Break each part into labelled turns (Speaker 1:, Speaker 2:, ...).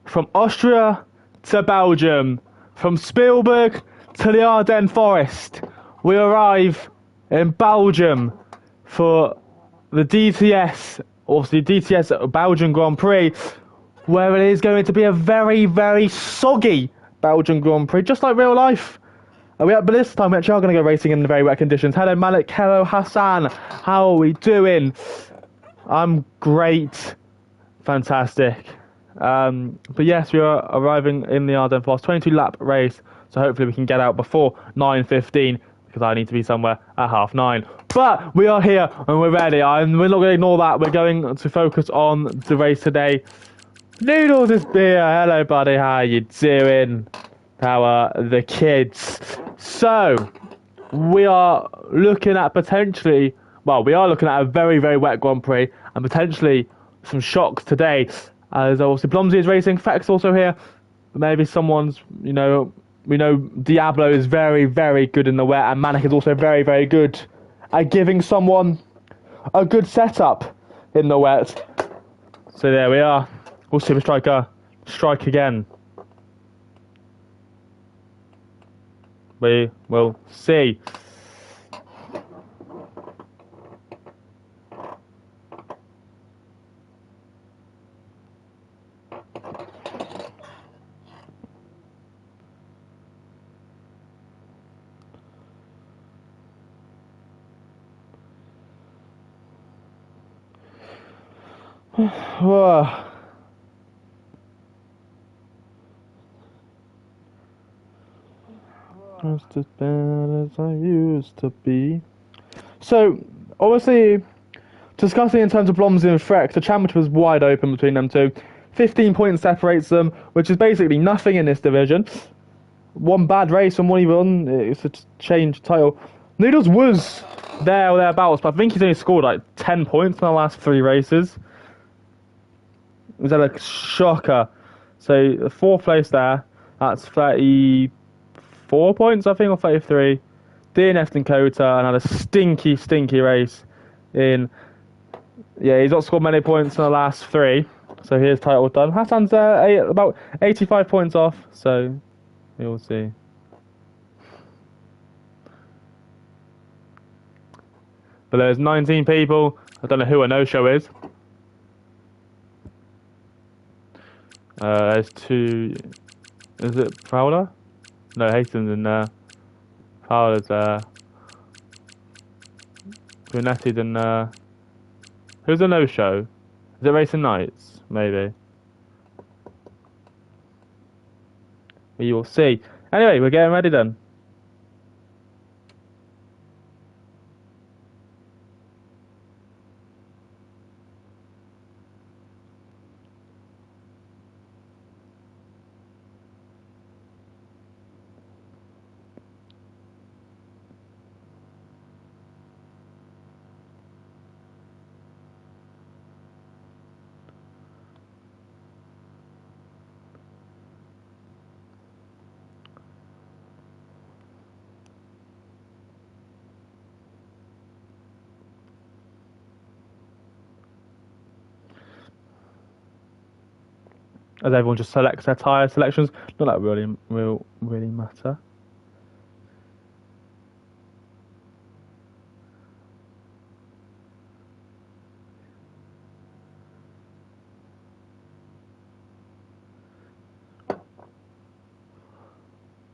Speaker 1: from Austria to Belgium, from Spielberg to the Ardennes Forest. We arrive in Belgium for the DTS, obviously DTS Belgian Grand Prix, where it is going to be a very, very soggy Belgian Grand Prix, just like real life. But this time we actually are going to go racing in the very wet conditions. Hello Malik, hello Hassan, how are we doing? I'm great, fantastic. But yes, we are arriving in the Ardennes Forest, 22 lap race, so hopefully we can get out before 9:15 because I need to be somewhere at 9:30. But we are here and we're ready, and we're not going to ignore that. We're going to focus on the race today. Noodles is here. Hello, buddy. How you doing? How are the kids? So, we are looking at potentially, well, we are looking at a very, very wet Grand Prix and potentially some shocks today. As also Blomsey is racing, Feck's also here. Maybe someone's, we know Diablo is very, very good in the wet, and Manic is also very, very good at giving someone a good setup in the wet. So there we are. We'll see if Striker strike again. We will see. Just as bad as I used to be. So, obviously, discussing in terms of Blomsey and Freck, the championship was wide open between them two. 15 points separates them, which is basically nothing in this division. One bad race and one even, it's a change title. Noodles was there or thereabouts, but I think he's only scored like 10 points in the last 3 races. Was that a shocker? So, the 4th place there, that's 34 points, I think, or 33. DNF and Kota, and had a stinky race in. Yeah, he's not scored many points in the last 3, so his title done. Hassan's about 85 points off, so we'll see. But there's 19 people. I don't know who a no-show is. There's 2. Is it Prowler? No, Hastings in there. Fowler's there. Brunetti's in there. Who's a no-show? Is it Racing Knights? Maybe. We will see. Anyway, we're getting ready then. As everyone just selects their tyre selections, not that really matter.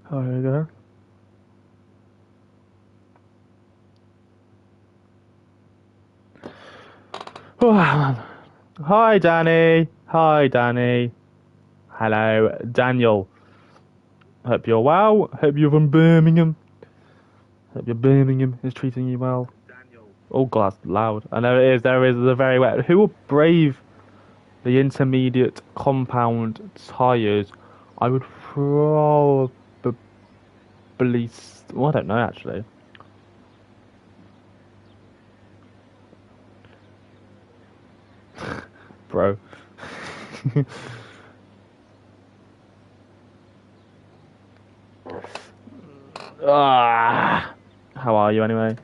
Speaker 1: Oh, here we go. Oh, hi, Danny. Hi, Danny. Hello, Daniel. Hope you're well. Hope you're from Birmingham. Hope your Birmingham is treating you well. Daniel. Oh God, that's loud. I know it is. There is a very wet. Who will brave the intermediate compound tyres? I would probably. Well, I don't know actually. Bro. How are you anyway?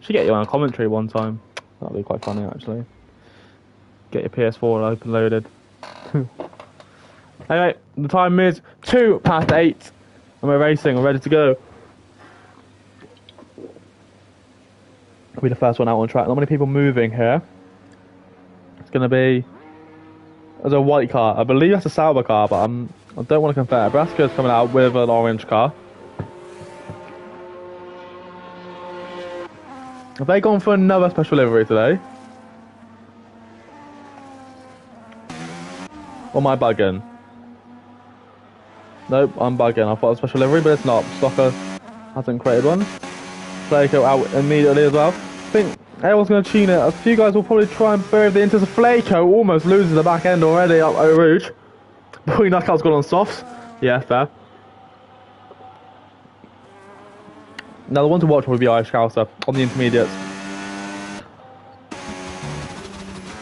Speaker 1: Should get you on a commentary one time. That'd be quite funny actually. Get your PS4 open loaded. Anyway, the time is 8:02, and we're racing. We're ready to go. We'll be the first one out on track. Not many people moving here. It's going to be... There's a white car. I believe that's a Sauber car, but I don't want to compare. Nebraska's coming out with an orange car. Have they gone for another special livery today? Or am I bugging? Nope, I'm bugging. I thought it was special livery, but it's not. Stocker hasn't created one. Flaco out immediately as well. I think everyone's going to tune it. A few guys will probably try and bury the Inters. Flaco almost loses the back end already up Eau Rouge. Boy, Knockout's gone on softs. Yeah, fair. Now the one to watch will be Irish Cowser on the intermediates.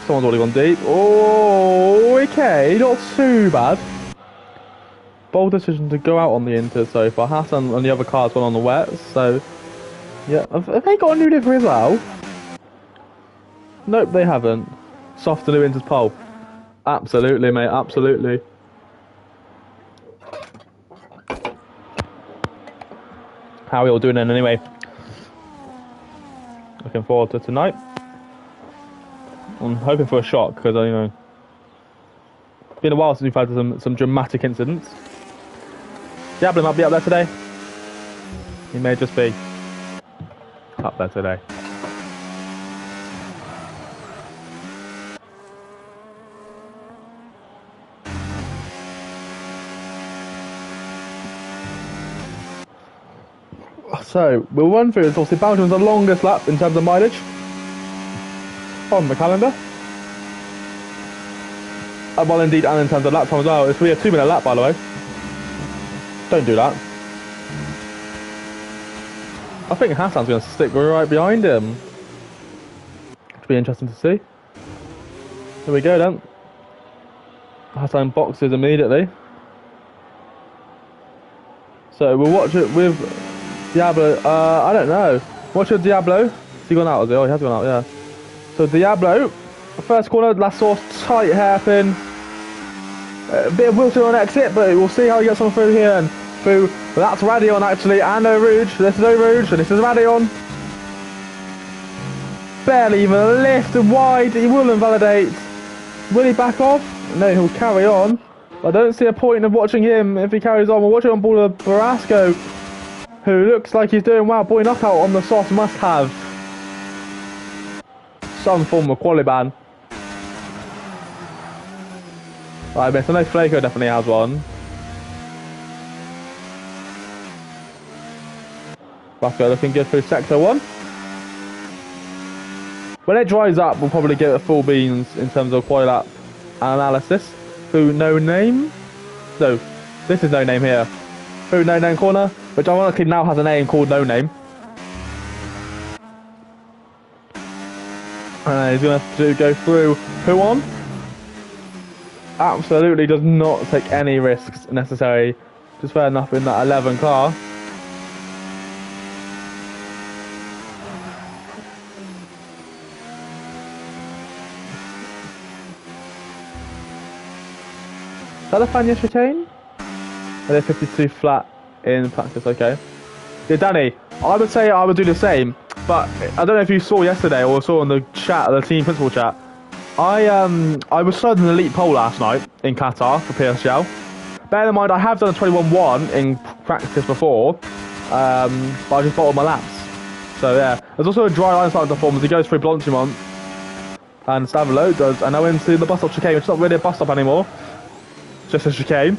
Speaker 1: Someone's already gone deep. Oh, okay, not too bad. Bold decision to go out on the Inter so far. Hassan and the other car's gone on the wet, so... Yeah, have they got a new livery as well? Nope, they haven't. Soft to new Inter's pole. Absolutely, mate, absolutely. How are we all doing then anyway? Looking forward to tonight. I'm hoping for a shock because you know it's been a while since we've had some dramatic incidents. Diablo might be up there today. He may just be up there today. So, we'll run through this. Obviously, Belgium's the longest lap in terms of mileage on the calendar. Well, indeed, and in terms of lap time as well. It's really a 2-minute lap, by the way. Don't do that. I think Hassan's going to stick right behind him. It'll be interesting to see. Here we go, then. Hassan boxes immediately. So, we'll watch it with... Diablo, I don't know. Watch your Diablo. Has he gone out? Has he? Oh, he has gone out, yeah. So Diablo, first corner, last source, tight hairpin. A bit of Wilson on exit, but we'll see how he gets on through here and through. Well, that's Radion actually, and Eau Rouge. This is Eau Rouge, and this is Radion. Barely even lift and wide. He will invalidate. Will he back off? No, he'll carry on. I don't see a point of watching him if he carries on. We'll watch it on board of Barasco, who looks like he's doing well. Boy, Knockout on the soft must have some form of quali ban. I missed. I know Flaco definitely has one. Vasco looking good through sector 1. When it dries up, we'll probably get a full beans in terms of quali lap analysis. Through no name? No, this is no name here. Through no name corner, which ironically now has a name called No Name. He's going to have to go through who on? Absolutely does not take any risks necessary. Just fair enough in that 11 car. Is that the Fania chicane? They're 52 flat in practice, okay. Yeah, Danny, I would say I would do the same, but I don't know if you saw yesterday or saw in the chat, the team principal chat. I was third in the elite pole last night in Qatar for PSGL. Bear in mind, I have done a 21-1 in practice before, but I just bottled my laps. So yeah, there's also a dry line starting to form as he goes through Blanchimont. And Stavelo does, and now into the bus stop chicane, which is not really a bus stop anymore, just a chicane.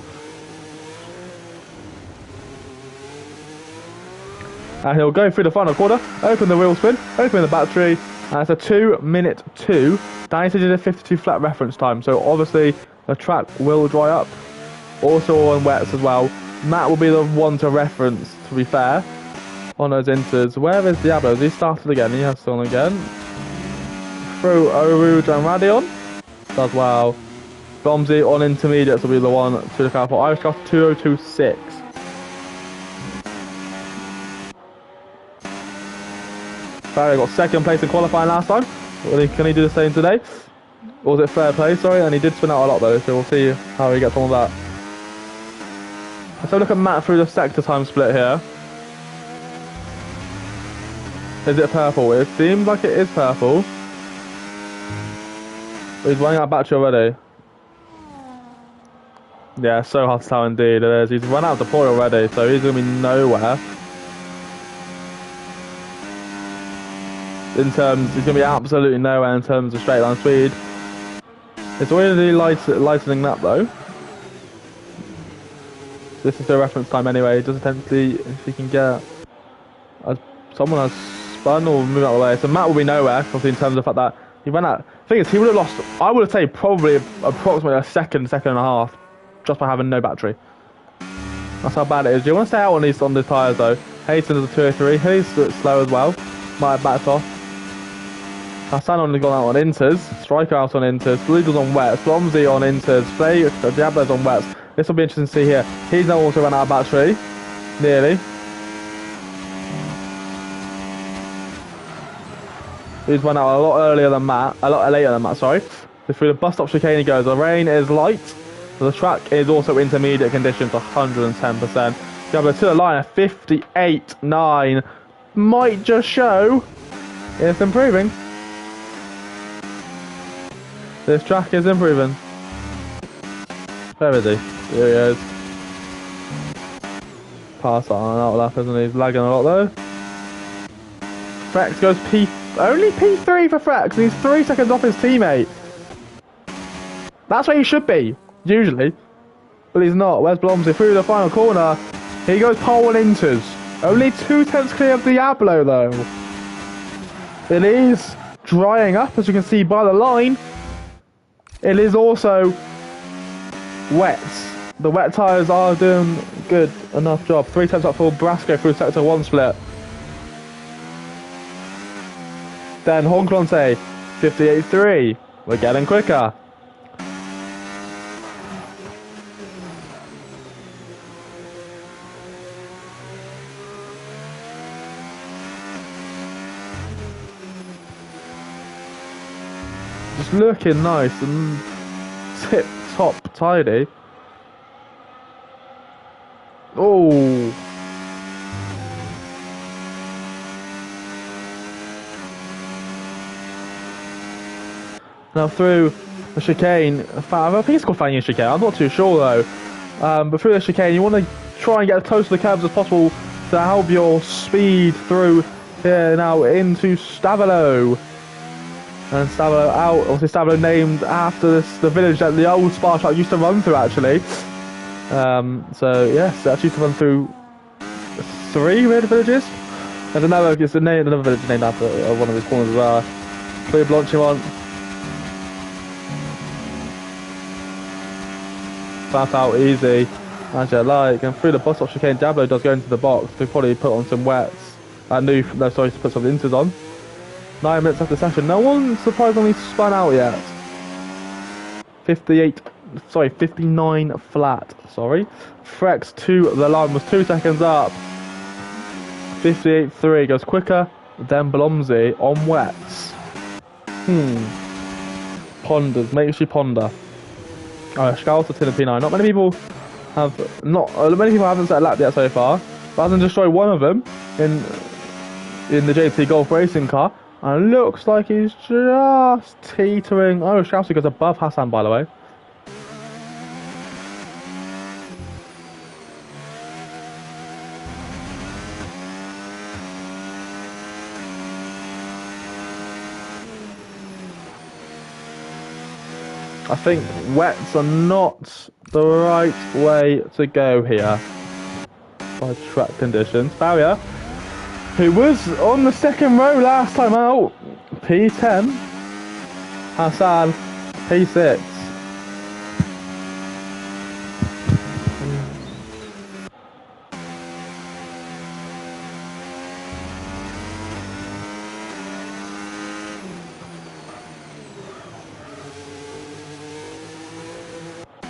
Speaker 1: And he'll go through the final quarter, open the wheel spin, open the battery, and it's a 2:02. Danny said he did a 52 flat reference time, so obviously the track will dry up. Also on wets as well. Matt will be the one to reference, to be fair, on those inters. Where is Diablo? Has he started again? He has started again. Through Eau Rouge and Radion. Does well. Bomsey on intermediates will be the one to look out for. Irish Cuff 2026. Barry got second place in qualifying last time. Can he do the same today? Or was it fair play? Sorry, and he did spin out a lot though, so we'll see how he gets on with that. Let's have a look at Matt through the sector time split here. Is it purple? It seems like it is purple. He's running out of battery already. Yeah, so hard to tell indeed it is. He's run out of deploy already, so he's going to be nowhere. He's going to be absolutely nowhere in terms of straight line speed. It's already lightening that though. This is the reference time anyway. Just attempt to see if he can get someone has spun or moved out of the way. So Matt will be nowhere, obviously, in terms of the fact that he ran out. The thing is, he would have lost, I would say, probably approximately a second and a half, just by having no battery. That's how bad it is. You want to stay out on these tyres though. Hayton is a 203. He's slow as well. Might have backed off. Hassan only gone out on inters. Striker out on inters. Blue's on wets. Blomsey on inters. Diablo's on wets. This will be interesting to see here. He's now also run out of battery. Nearly. He's run out a lot later than Matt, sorry. So through the bus stop chicane he goes. The rain is light. So the track is also intermediate conditions, 110%. Diablo to the line at 58.9. Might just show it's improving. This track is improving. Where is he? Here he is. Pass that on out lap, isn't he? He's lagging a lot though. Frex goes only P3 for Frex, and he's 3 seconds off his teammate. That's where he should be, usually. But he's not. Where's Blomsey? Through the final corner. He goes pole and inters. Only 2 tenths clear of Diablo though. It is drying up, as you can see by the line. It is also wet. The wet tyres are doing good enough job. 3 tenths up for Brasco through sector 1 split. Then Honklonte, 58.3. We're getting quicker. Just looking nice and tip top tidy. Oh. Now through the chicane, I think it's called Fanny chicane, I'm not too sure though. But through the chicane you want to try and get as close to the curves as possible to help your speed through here now into Stavolo. And Stavolo out, obviously Stavolo named after the village that the old Spa truck used to run through actually. So yes, it actually used to run through 3 weird villages. There's another village named after one of his corners as well. Clear Blanchimont. Flat out easy, as you like, and through the bus stop chicane, Diablo does go into the box to probably put on some wets. To put some inters on. 9 minutes after session, no one surprisingly spun out yet. 59 flat, sorry. Frex to the line was 2 seconds up. 58.3 goes quicker than Blomsey on wets. Ponders, makes you ponder. Scouts to the P9. Not many people haven't set a lap yet so far. But hasn't destroyed one of them in the JT Golf racing car. And it looks like he's just teetering. Oh, Scouts goes above Hassan, by the way. I think wets are not the right way to go here by track conditions. Barrier, who was on the second row last time out, P10. Hassan, P6.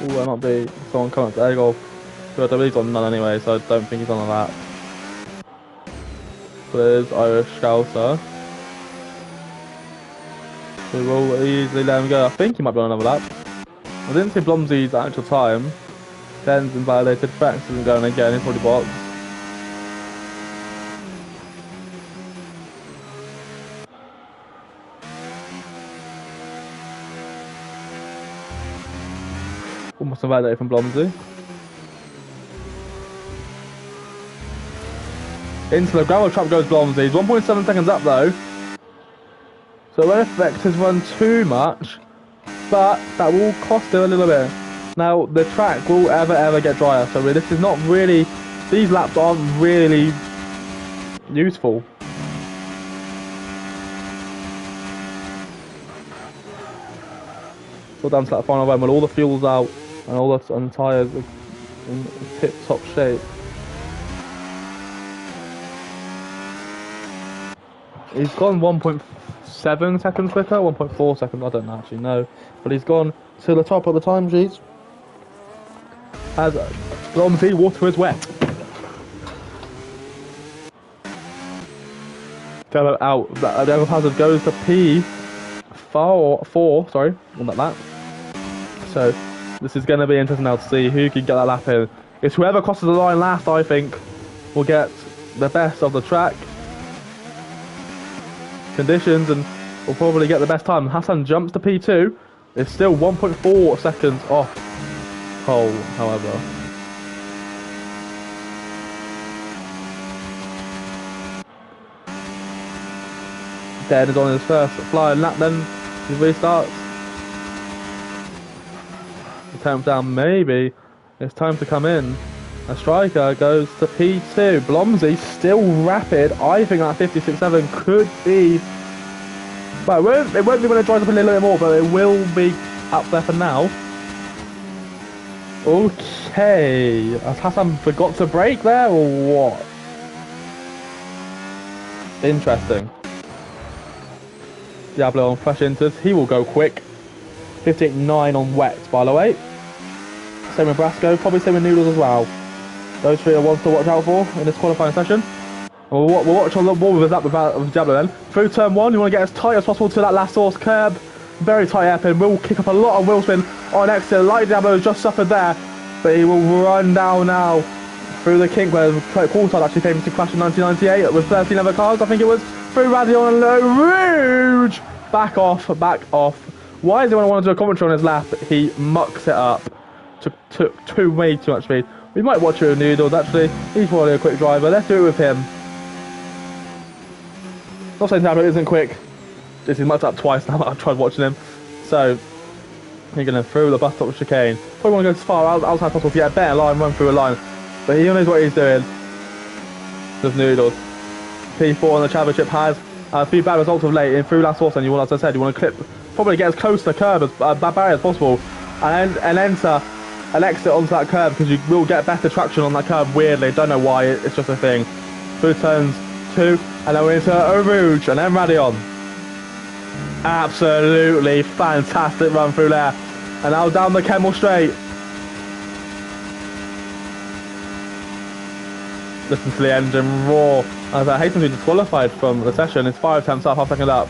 Speaker 1: Ooh, that might be someone coming to air golf. I believe he's on none anyway, so I don't think he's on a lap. But there's Irish Scouser. We will easily let him go. I think he might be on another lap. I didn't see Blomsey's actual time. 10's invalidated, Franks isn't going again, he's probably boxed. Almost invalidated from Blomsey. Into the gravel trap goes Blomsey. He's 1.7 seconds up though. So it won't affect his run too much, but that will cost him a little bit. Now the track will ever get drier, so this is not really, these laps aren't really useful. So down to that final run when all the fuel's out and all the tyres are in tip-top shape. He's gone 1.7 seconds quicker, 1.4 seconds, I don't actually know. But he's gone to the top of the time sheets. As Blomsey, water is wet. Go out, the other hazard goes to P4, sorry, on that lap. So, this is going to be interesting now to see who can get that lap in. It's whoever crosses the line last, I think, will get the best of the track conditions and will probably get the best time. Hassan jumps to P2. It's still 1.4 seconds off pole, however. Dan is on his first flying lap then. He restarts. The temp down, maybe. It's time to come in. A striker goes to P2. Blomsey still rapid. I think that 56.7 could be. Well, it won't be when it dries up a little bit more, but it will be up there for now. Okay. Has Hassan forgot to brake there or what? Interesting. Diablo on fresh inters. He will go quick. 58.9 on wet, by the way. Same with Brasco. Probably same with Noodles as well. Those three are ones to watch out for in this qualifying session. We'll watch a lot more with that with Diablo then. Through turn one, you want to get as tight as possible to that last source curb. Very tight hairpin. Will kick up a lot of wheel spin on exit. Like Diablo has just suffered there. But he will run down now through the kink where Coulthard actually came to crash in 1998 with 13 other cars, I think it was. Through Radion and Low Rouge. Back off. Why does anyone want to do a commentary on his lap? He mucks it up. Took way too much speed. We might watch it with Noodles actually. He's probably a quick driver. Let's do it with him. Not saying Diablo isn't quick. This is mucked up twice now. I've tried watching him. So you're going to through the bus stop chicane. Probably want to go as far outside as possible to get a better line, run through a line. But he knows what he's doing. With Noodles. P4 on the championship has a few bad results of late in through last horse, and you want, as I said, you want to clip, probably get as close to the curb as barrier as possible, and enter an exit onto that curb because you will get better traction on that curb. Weirdly, don't know why. It's just a thing. Through turns 2, and then we're into Eau Rouge and then Radion. Absolutely fantastic run through there, and now down the Kemmel Straight. Listen to the engine roar. As I hate to be disqualified from the session. It's 5 attempts up, half second up.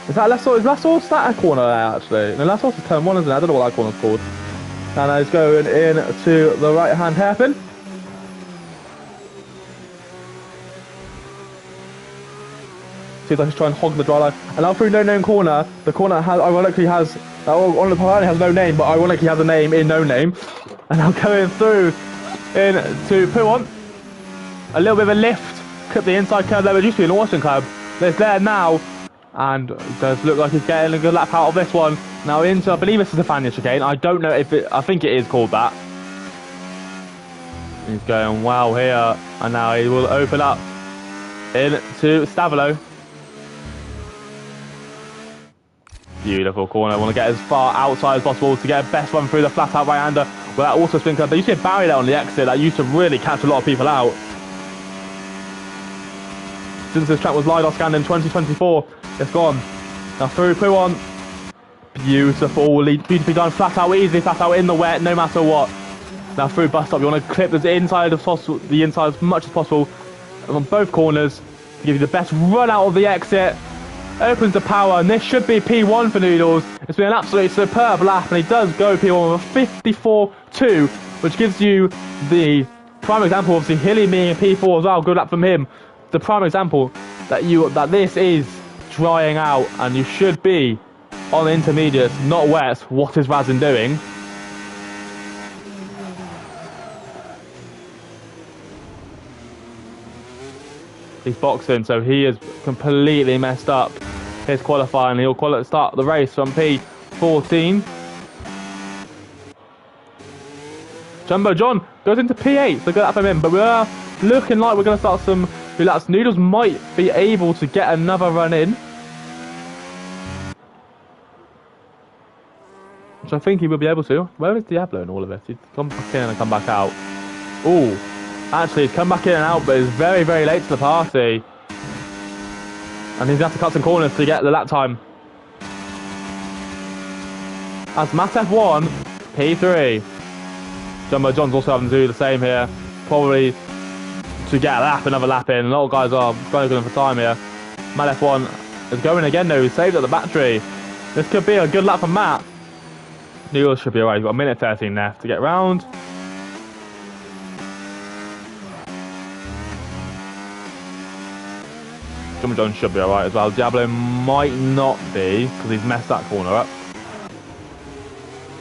Speaker 1: Is that last horse that a corner there actually? No, last horse is turn 1, isn't it? I don't know what that corner's called. And he's going in to the right hand hairpin. Seems like he's trying to hog the dry line. And now through No Name corner, the corner has ironically has apparently has no name, but ironically has a name in No Name. And now going through into Pouon. A little bit of a lift. Clip the inside curb there. It used to be an Austin curb. But it's there now. And it does look like he's getting a good lap out of this one. Now into, I believe this is the Fania chicane. I don't know if it, I think it is called that. He's going wow here. And now he will open up into Stavilo. Beautiful corner. Want to get as far outside as possible to get a best run through the flat out right-hander. Well, that also spin curve. There used to be a barrier there on the exit that used to really catch a lot of people out. Since this track was LiDAR scanned in 2024, it's gone. Now through Pouon. Beautifully done. Flat out, easily flat out in the wet, no matter what. Now through bus stop, you want to clip the inside as possible, the inside as much as possible on both corners to give you the best run out of the exit. opens the power, and this should be P1 for Noodles. It's been an absolutely superb lap, and he does go P1 with a 54.2, which gives you the prime example. Obviously, Hilly being a P4 as well. Good lap from him. The prime example that this is drying out, and you should be on the intermediates, not wets. What is Razin doing? He's boxing, so he is completely messed up his qualifying. He'll start the race from P14. Jumbo John goes into P8, so good lap from him. But we are looking like we're going to start some relax. Noodles might be able to get another run in, which I think he will be able to. Where is Diablo in all of this? He's come back in and come back out. Ooh. Actually, he's come back in and out, but he's very, very late to the party. And he's going to have to cut some corners to get the lap time. As Matt F1, P3. Jumbo John's also having to do the same here. Probably to get another lap in. A lot of guys are struggling for time here. Matt F1 is going again though. He's saved at the battery. This could be a good lap for Matt. Noodles should be alright. He's got a minute 13 left to get round. Jumbo John should be alright as well. Diablo might not be, because he's messed that corner up.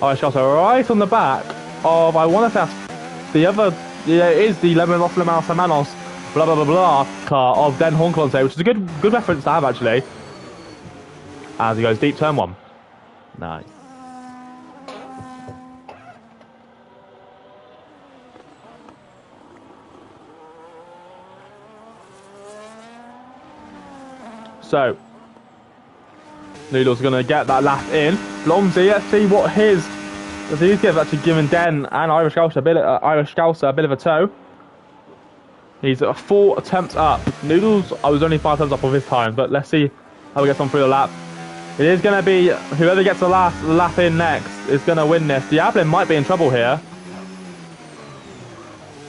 Speaker 1: Irish Shelter right on the back of, I want to say that's the other, yeah, it is the Lemonos Lemaus Hermanos, blah blah blah blah car of Den Honklonte, which is a good reference to have actually. As he goes deep turn one. Nice. So, Noodles going to get that lap in. Blomsey, let's see what his... He's actually given Den and Irish Scouser a bit of a tow. He's 4 attempts up. Noodles, I was only 5 attempts up of his time, but let's see how he gets on through the lap. It is going to be whoever gets the last lap in next is going to win this. Diablo might be in trouble here.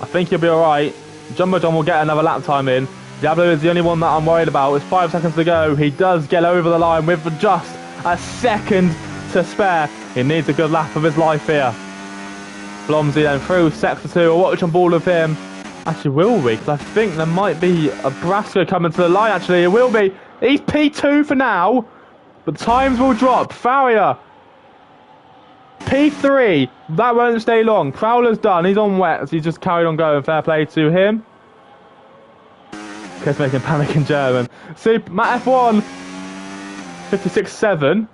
Speaker 1: I think he'll be alright. Jumbo John will get another lap time in. Diablo is the only one that I'm worried about. It's 5 seconds to go. He does get over the line with just a second to spare. He needs a good lap of his life here. Blomsey then through sector 2. I'll watch on ball of him. Actually, will we? Because I think there might be a Brasco coming to the line. Actually, it will be. He's P2 for now. But times will drop. Farrier. P3. That won't stay long. Prowler's done. He's on wet. So he's just carried on going. Fair play to him. Chris making panic in German. Super Matt F1. 56.7.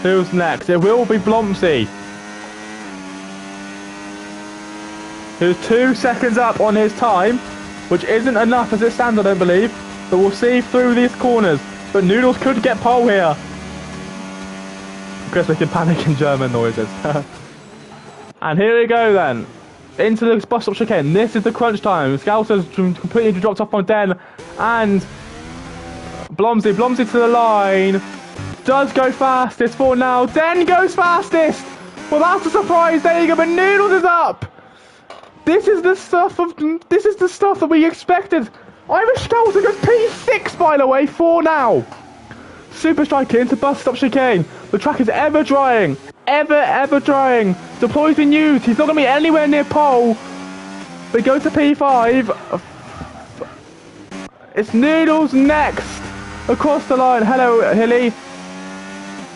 Speaker 1: Who's next? It will be Blomsey. Who's 2 seconds up on his time, which isn't enough as it stands, I don't believe. But we'll see through these corners. But Noodles could get pole here. Chris making panic in German noises. And here we go then. Into the bus stop chicane. This is the crunch time. Scouser's completely dropped off on Den. And Blomsey to the line. Does go fastest for now. Den goes fastest. Well, that's a surprise. There you go. But Noodles is up. This is the stuff that we expected. Irish Scouser goes P6 by the way for now. Super striker into bus stop chicane. The track is ever drying. Ever drying. Deploy's been used. He's not going to be anywhere near pole. But he goes to P5. It's Noodles next. Across the line. Hello, Hilly.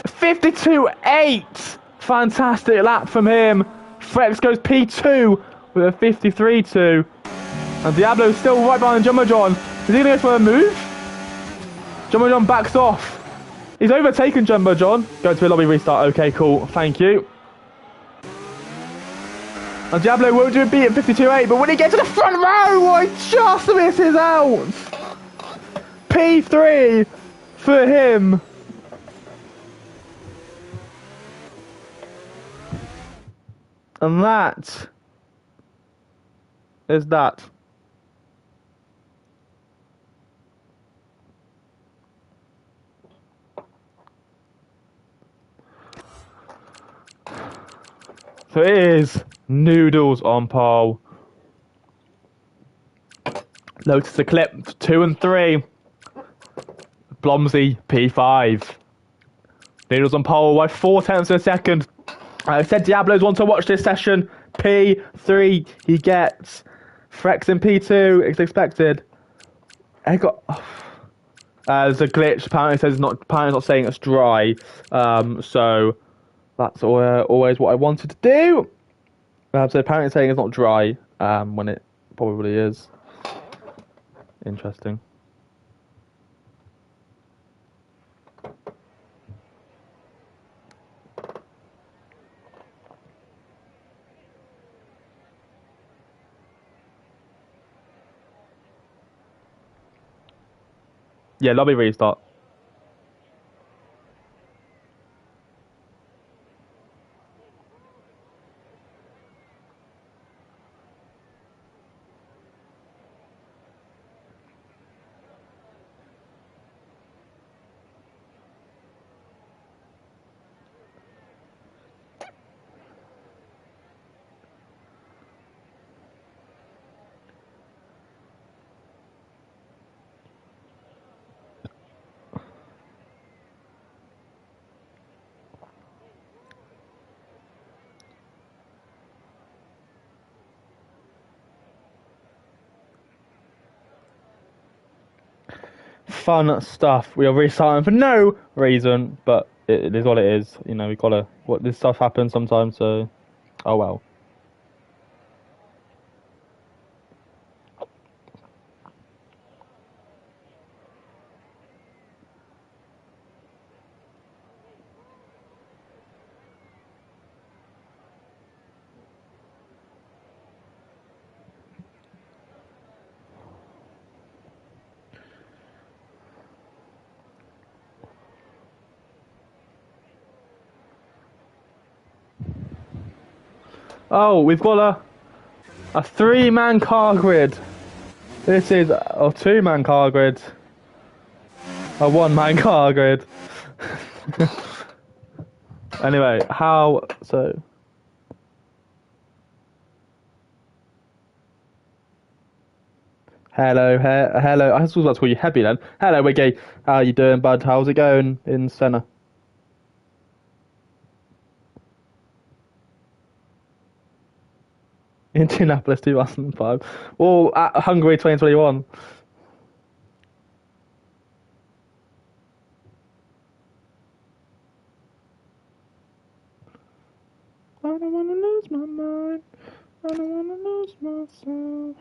Speaker 1: 52.8. Fantastic lap from him. Frex goes P2 with a 53.2. And Diablo's still right behind Jumbo John. Is he going to go for a move? Jumbo John backs off. He's overtaken Jumbo John. Going to a lobby restart. Okay, cool. Thank you. And Diablo won't do a beat at 52.8, but when he gets to the front row, he just misses out. P3 for him. And that is that. So it is Noodles on pole. Lotus the clip 2 and 3. Blomsey P5. Needles on pole by 0.4 of a second. I said Diablos want to watch this session. P3 he gets. Frex in P2 is expected. I got. There's a glitch. Apparently, says not. Apparently, not saying it's dry. So that's always what I wanted to do. So apparently, it's saying it's not dry. When it probably is. Interesting. Yeah, lobby restart. Fun stuff. We are restarting for no reason, but it is what it is. You know, we gotta. What this stuff happens sometimes. So, oh well. Oh, we've got a 3-man car grid. This is a 2-man car grid. A 1-man car grid. Anyway, how so? Hello. I was about to call you Hebby then. Hello, Wiggy. How you doing, bud? How's it going in Senna? Indianapolis 2005. Well, at Hungary 2021. I don't wanna lose my mind. I don't wanna lose myself.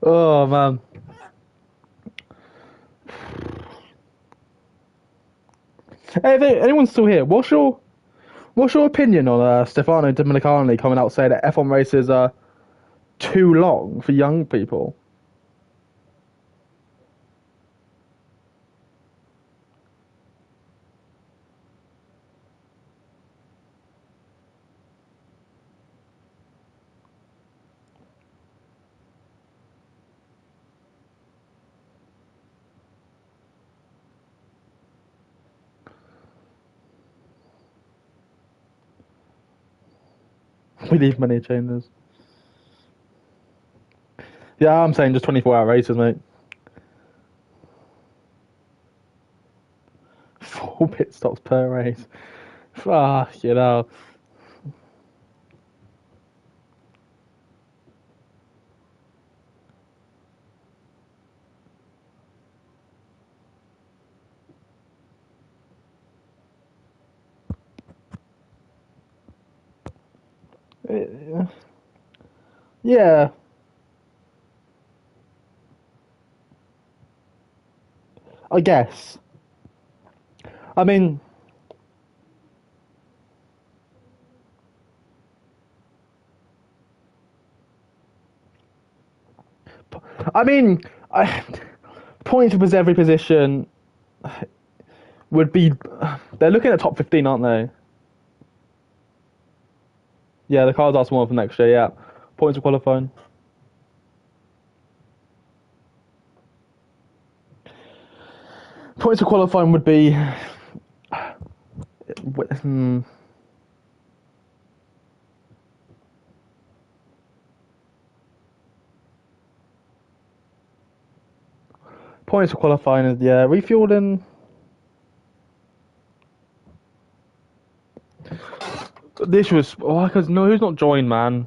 Speaker 1: Oh man. Hey, if anyone's still here, what's your opinion on Stefano Domenicali coming out saying that F1 races are too long for young people? We need many changes. Yeah, I'm saying just 24-hour races, mate. 4 pit stops per race. Fuck, you know. Yeah, I guess. I mean, I mean, I, points for every position would be. They're looking at top 15, aren't they? Yeah, the cards are small for next year. Yeah, points for qualifying. Points for qualifying would be. Hmm, points for qualifying is refueling. This was because no, who's not joined, man?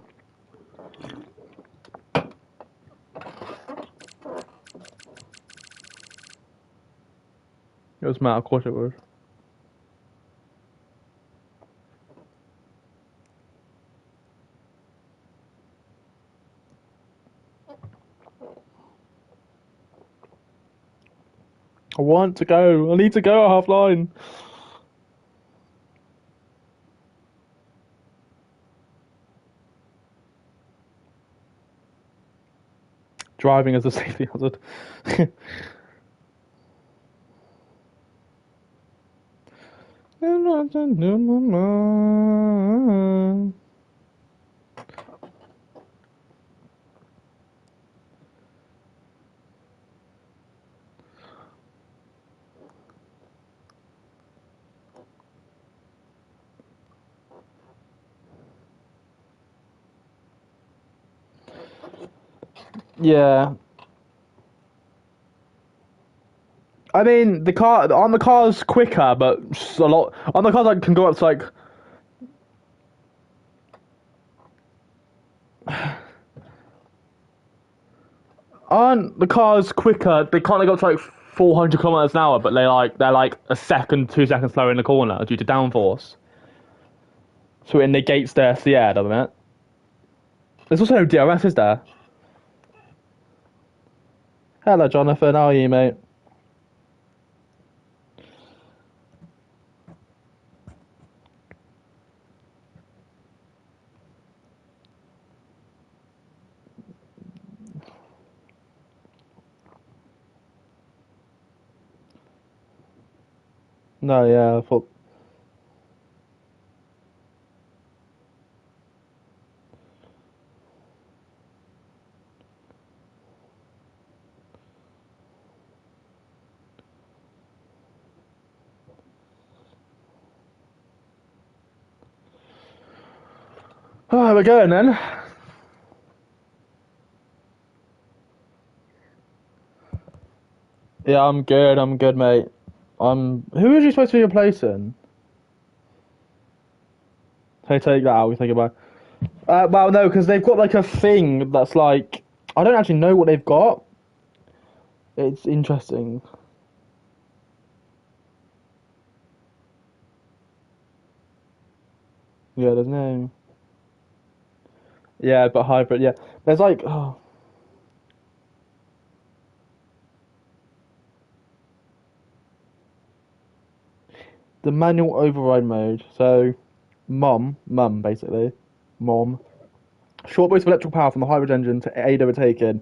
Speaker 1: It was Matt, of course it was. I want to go. I need to go at half line. Driving as a safety hazard. Yeah, I mean the car's quicker, but a lot on the cars like can go up to like aren't the cars quicker? They can't go up to like 400 kilometers an hour, but they're like a second, 2 seconds slower in the corner due to downforce. So it negates the air, doesn't it? There's also no DRS, is there? Hello, Jonathan. How are you, mate? No, yeah, I thought. Oh, we're going then. Yeah, I'm good. I'm good, mate. Who is you supposed to be replacing? Hey, take that out. We think about. Well, no, because they've got like a thing that's like I don't actually know what they've got. It's interesting. Yeah, there's no. Yeah, but hybrid. Yeah, there's like. Oh. the manual override mode. So, mum, basically, mom. Short burst of electrical power from the hybrid engine to aid overtaking.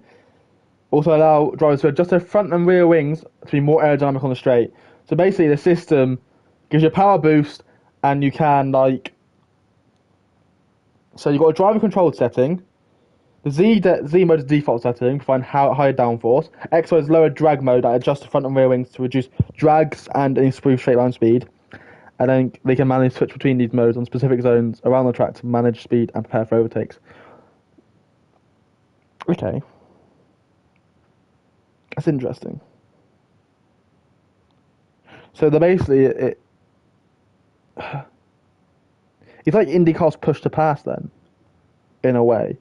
Speaker 1: Also allow drivers to adjust their front and rear wings to be more aerodynamic on the straight. So basically, the system gives you a power boost, and you can like. So you've got a driver controlled setting. The Z mode is default setting, providing higher downforce. X mode is lower drag mode that adjusts the front and rear wings to reduce drags and improve straight line speed. And then they can manually switch between these modes on specific zones around the track to manage speed and prepare for overtakes. Okay. That's interesting. So they're basically it's like IndyCar's push to pass then, in a way.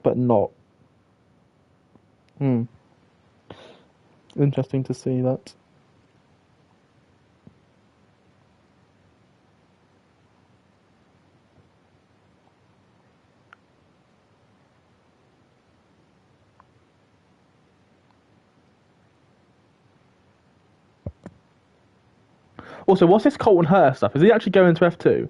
Speaker 1: But not. Interesting to see that. Also, what's this Colton Hurst stuff? Is he actually going to F2?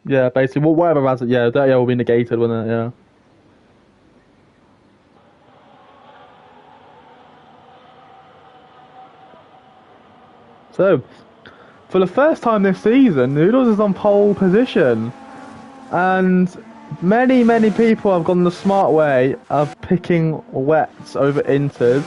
Speaker 1: Yeah, basically, well, whatever has it, yeah, that will be negated, wouldn't it? Yeah. So, for the first time this season, Noodles is on pole position, and many people have gone the smart way of picking wets over inters.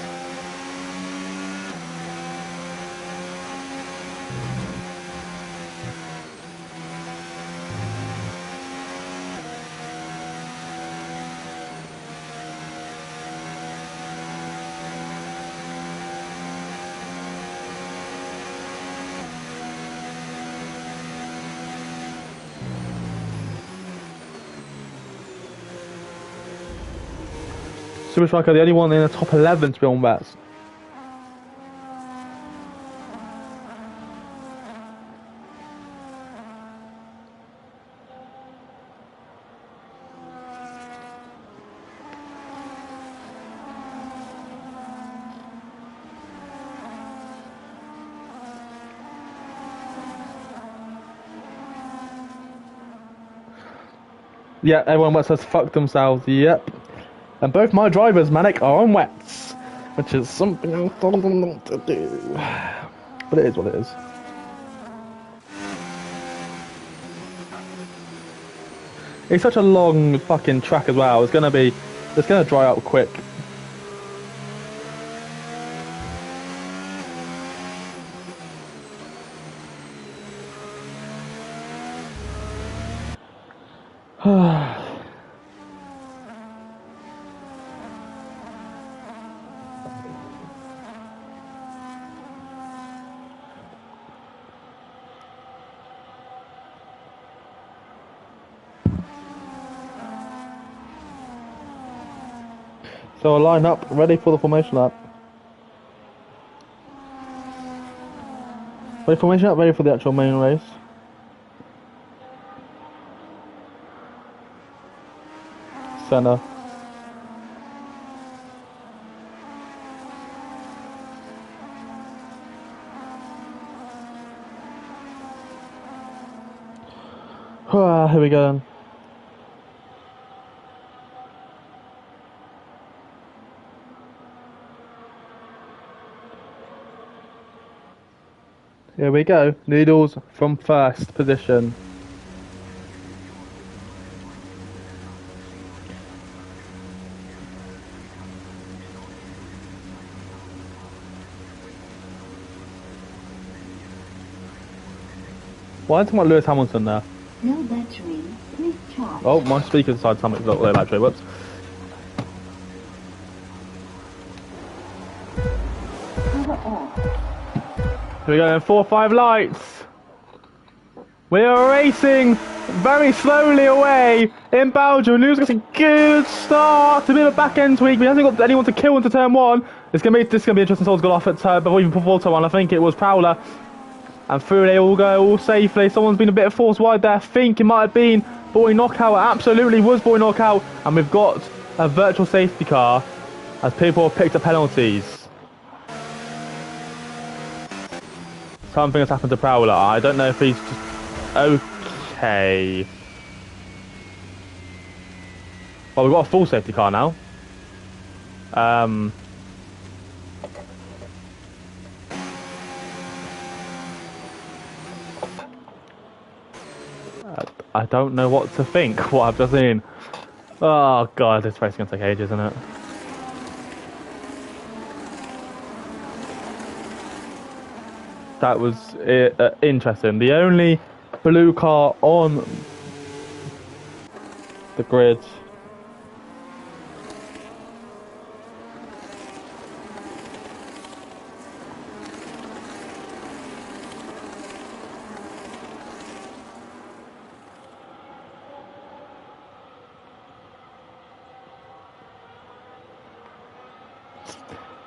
Speaker 1: Super Striker, the only one in the top 11 to be on wets. Yeah, everyone wets has fucked themselves, yep. And both my drivers, Manic, are on wets, which is something I told them not to do. But it is what it is. It's such a long fucking track as well. It's gonna dry out quick. So I'll line up, ready for the formation lap. Ready formation lap, ready for the actual main race. Center. Here we go then. Here we go. Noodles from first position. Why am I Lewis Hamilton there?
Speaker 2: No battery. Please charge.
Speaker 1: Oh, my speaker decided something's got low battery. Whoops.
Speaker 2: Power off.
Speaker 1: Here we go in 4-5 lights. We are racing very slowly away in Belgium. Lewis gets a good start. It's a bit of a back end tweak, but he hasn't got anyone to kill into turn 1. This is gonna be interesting. Someone's got off at turn, but even before turn 1, I think it was Prowler. And through they all go, all safely. Someone's been a bit of force wide there. I think it might have been Boy Knockout. It absolutely was Boy Knockout. And we've got a virtual safety car as people have picked up penalties. Something has happened to Prowler. I don't know if he's just okay. Well, we've got a full safety car now. I don't know what to think, what I've just seen. Oh god, this race is going to take ages, isn't it? That was interesting. The only blue car on the grid.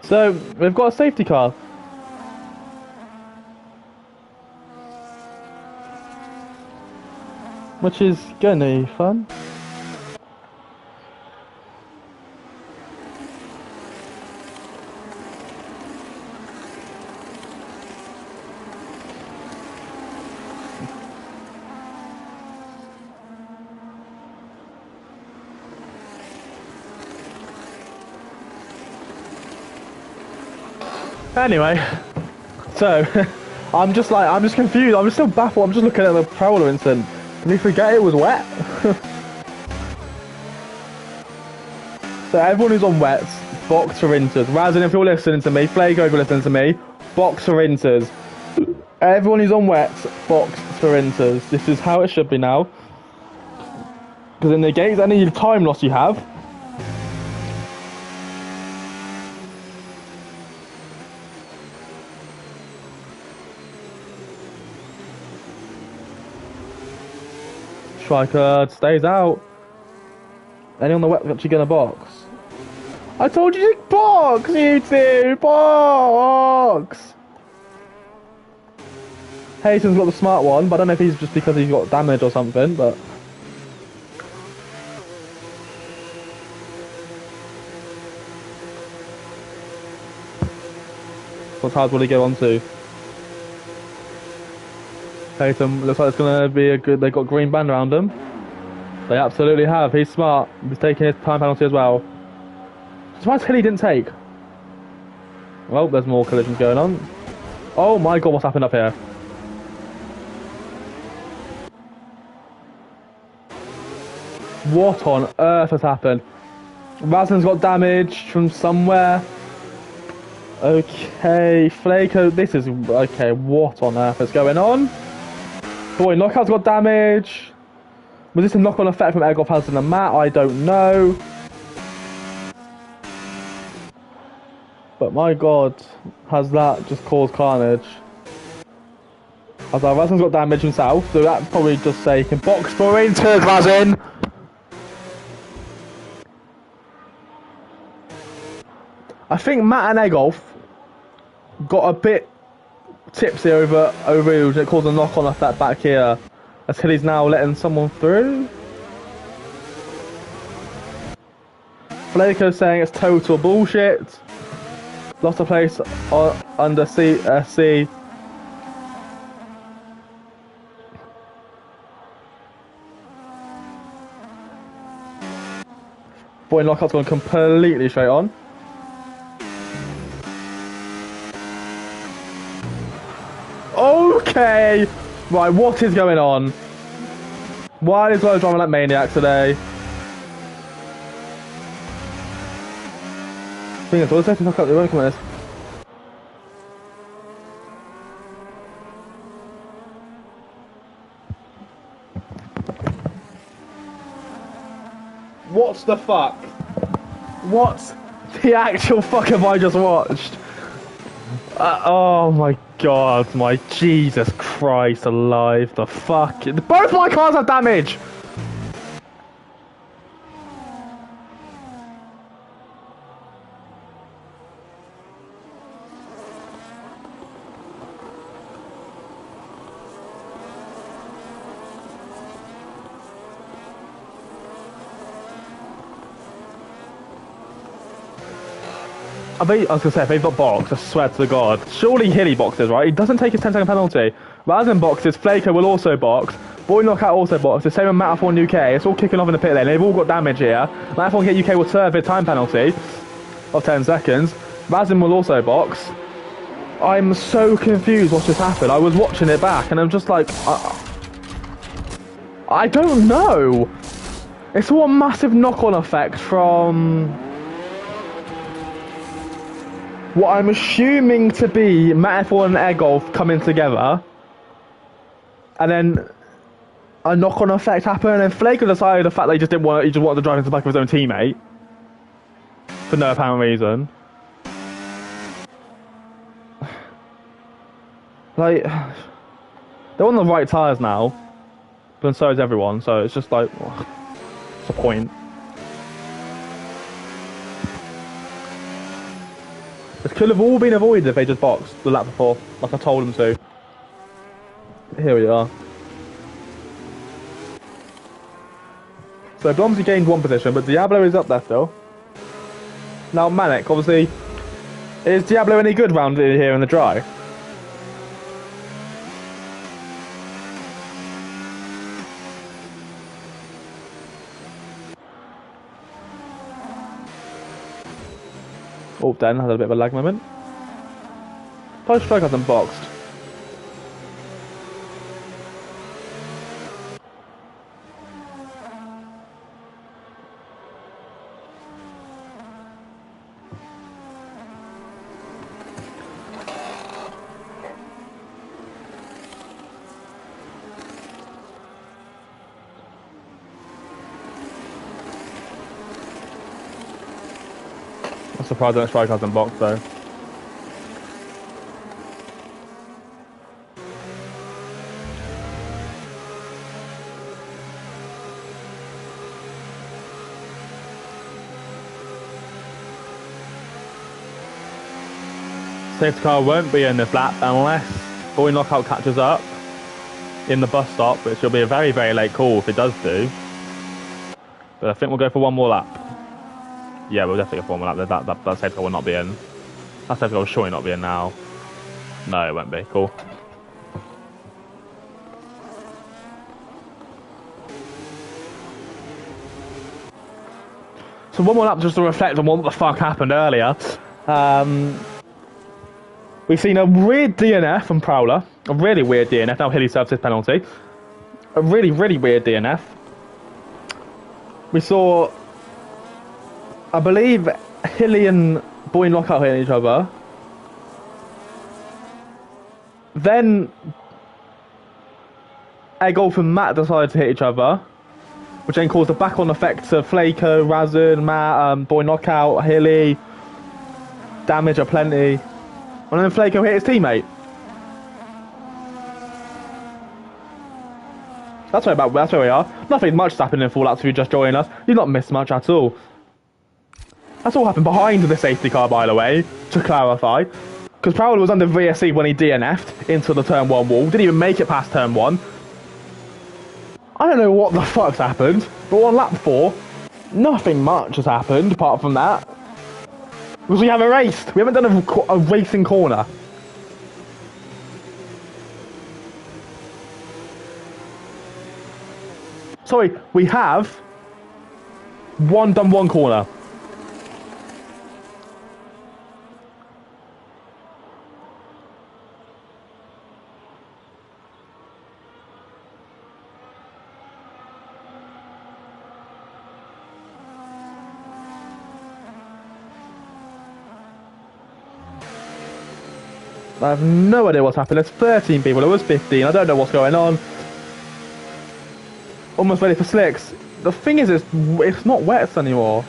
Speaker 1: So, we've got a safety car. Which is gonna be fun. Anyway, so I'm just confused. I'm just still baffled. I'm just looking at the Prowler incident. Did we forget it was wet? So everyone who's on wets, box for inters. Razin, if you're listening to me, Flago, if you're listening to me, box for inters. Everyone who's on wets, box for inters. This is how it should be now. Because it negates any time loss you have. Striker stays out. Anyone on the wet actually gonna box? I told you to box, you two! Box! Hayton's got the smart one, but I don't know if he's just because he's got damage or something, but... What cars will he go on to? Hayton, looks like it's going to be a good... They've got green band around them. They absolutely have. He's smart. He's taking his time penalty as well. Surprised Hilly didn't take. Well, there's more collisions going on. Oh my god, what's happened up here? What on earth has happened? Razzlin's got damage from somewhere. Okay, Flaco, this is... Okay, what on earth is going on? Boy, Knockout's got damage. Was this a knock-on effect from Eggoff has in the mat? I don't know. But my god, has that just caused carnage? As our Razzlin's got damage himself, so that probably just say he can box for into Razzin. I think Matt and Eggoff got a bit tipsy over Rouge, and it caused a knock-on effect back here. As Hilly's now letting someone through. Flaco's saying it's total bullshit. Lost a place under C. Boy, Knockout's gone completely straight on. Okay! Right, what is going on? Why is Low driving like maniac today? Thing is, all the safety knockout, they won't come at this. What the fuck? What the actual fuck have I just watched? Oh my god, my Jesus Christ alive, the fuck. Both my cars have damage! I was gonna say, if they've got box, I swear to God. Surely Hilly boxes, right? He doesn't take his 10-second penalty. Razin boxes, Flaker will also box. Boy Knockout also boxes. Same with Matathorn UK. It's all kicking off in the pit lane. They've all got damage here. Matathorn UK will serve a time penalty of 10 seconds. Razin will also box. I'm so confused what's just happened. I was watching it back and I'm just like... I don't know. It's all a massive knock-on effect from... what I'm assuming to be Matathorn and Air Golf coming together, and then a knock-on effect happened, and then Flaker decided the fact that he just wanted to drive into the back of his own teammate for no apparent reason. Like, they're on the right tyres now, but so is everyone. So it's just like, what's the point? This could have all been avoided if they just boxed the lap before, like I told them to. Here we are. So Blomsey gained one position, but Diablo is up there still. Now Manic, obviously, is Diablo any good round here in the dry? Oh, Dan had a bit of a lag moment. Post strike hasn't boxed. I'm surprised that strike hasn't boxed though. Safety car won't be in this lap unless Boy Knockout catches up in the bus stop, which will be a very, very late call if it does do. But I think we'll go for one more lap. Yeah, we'll definitely go for one more lap. That safety car will not be in. That safety car will surely not be in now. No, it won't be. Cool. So one more lap just to reflect on what the fuck happened earlier. We've seen a weird DNF from Prowler. A really weird DNF. Now Hilly serves his penalty. A really, really weird DNF. We saw, I believe, Hilly and Boy Knockout hitting each other. Then Air Golf and Matt decided to hit each other, which then caused a back-on effect to Flaco, Razin, Matt, Boy Knockout, Hilly. Damage aplenty. And then Flaco hit his teammate. That's where we are. Nothing much has happened in full laps if you just join us. You've not missed much at all. That's all happened behind the safety car, by the way, to clarify. Because Prowler was under VSC when he DNF'd into the turn 1 wall. Didn't even make it past turn 1. I don't know what the fuck's happened. But on lap 4, nothing much has happened apart from that. Because we haven't raced. We haven't done a racing corner. Sorry, we have done one corner. I have no idea what's happened. There's 13 people. There was 15. I don't know what's going on. Almost ready for slicks. The thing is, it's not wets anymore.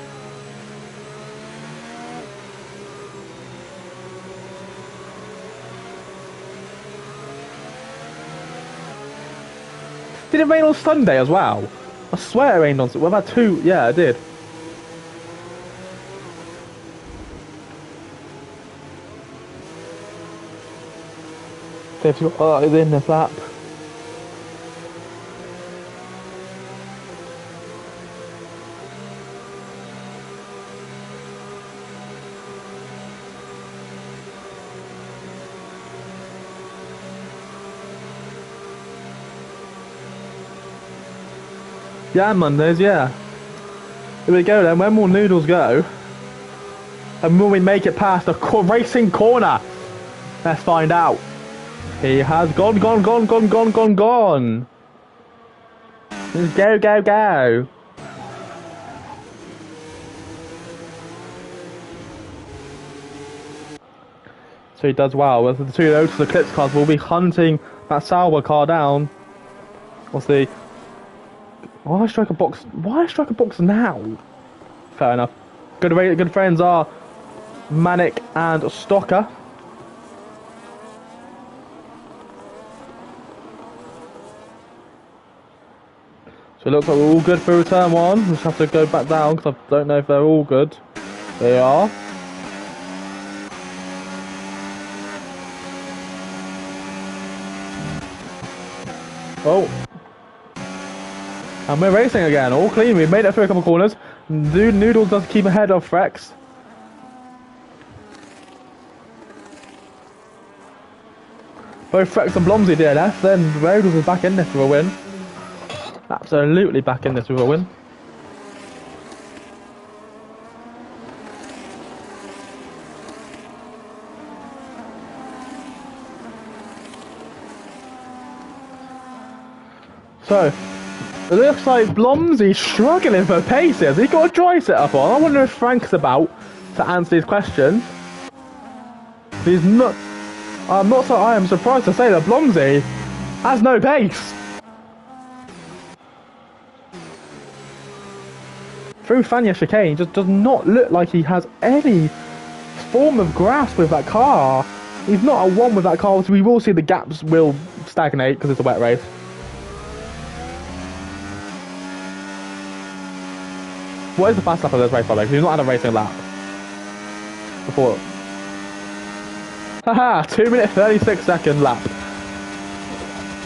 Speaker 1: Did it rain on Sunday as well? I swear it rained on. What about 2? Yeah, it did. Safety car is in this lap. Yeah, Mondays, yeah. Here we go then. When will Noodles go? And will we make it past the racing corner? Let's find out. He has gone. Let's go. So he does well. With the 2 Lotus Eclipse cars, we'll be hunting that Sauber car down. We'll see. Why strike a box? Why strike a box now? Fair enough. Good friends are Manic and Stocker. So it looks like we're all good for turn 1. We just have to go back down because I don't know if they're all good. They are. Oh. And we're racing again, all clean. We've made it through a couple corners. Noodles does keep ahead of Frex. Both Frex and Blomsey DNF, then Noodles is back in this with a win. Absolutely back in this with a win. So, it looks like Blomsy's struggling for pace here. He's got a dry setup on. I wonder if Frank's about to answer these questions. He's not. I am surprised to say that Blomsy has no pace. Through Fania chicane, just does not look like he has any form of grasp with that car. He's not a 1 with that car, so we will see the gaps will stagnate because it's a wet race. What is the fast lap of this race, by the way? Because he's not had a racing lap before. Haha, 2 minutes 36 second lap.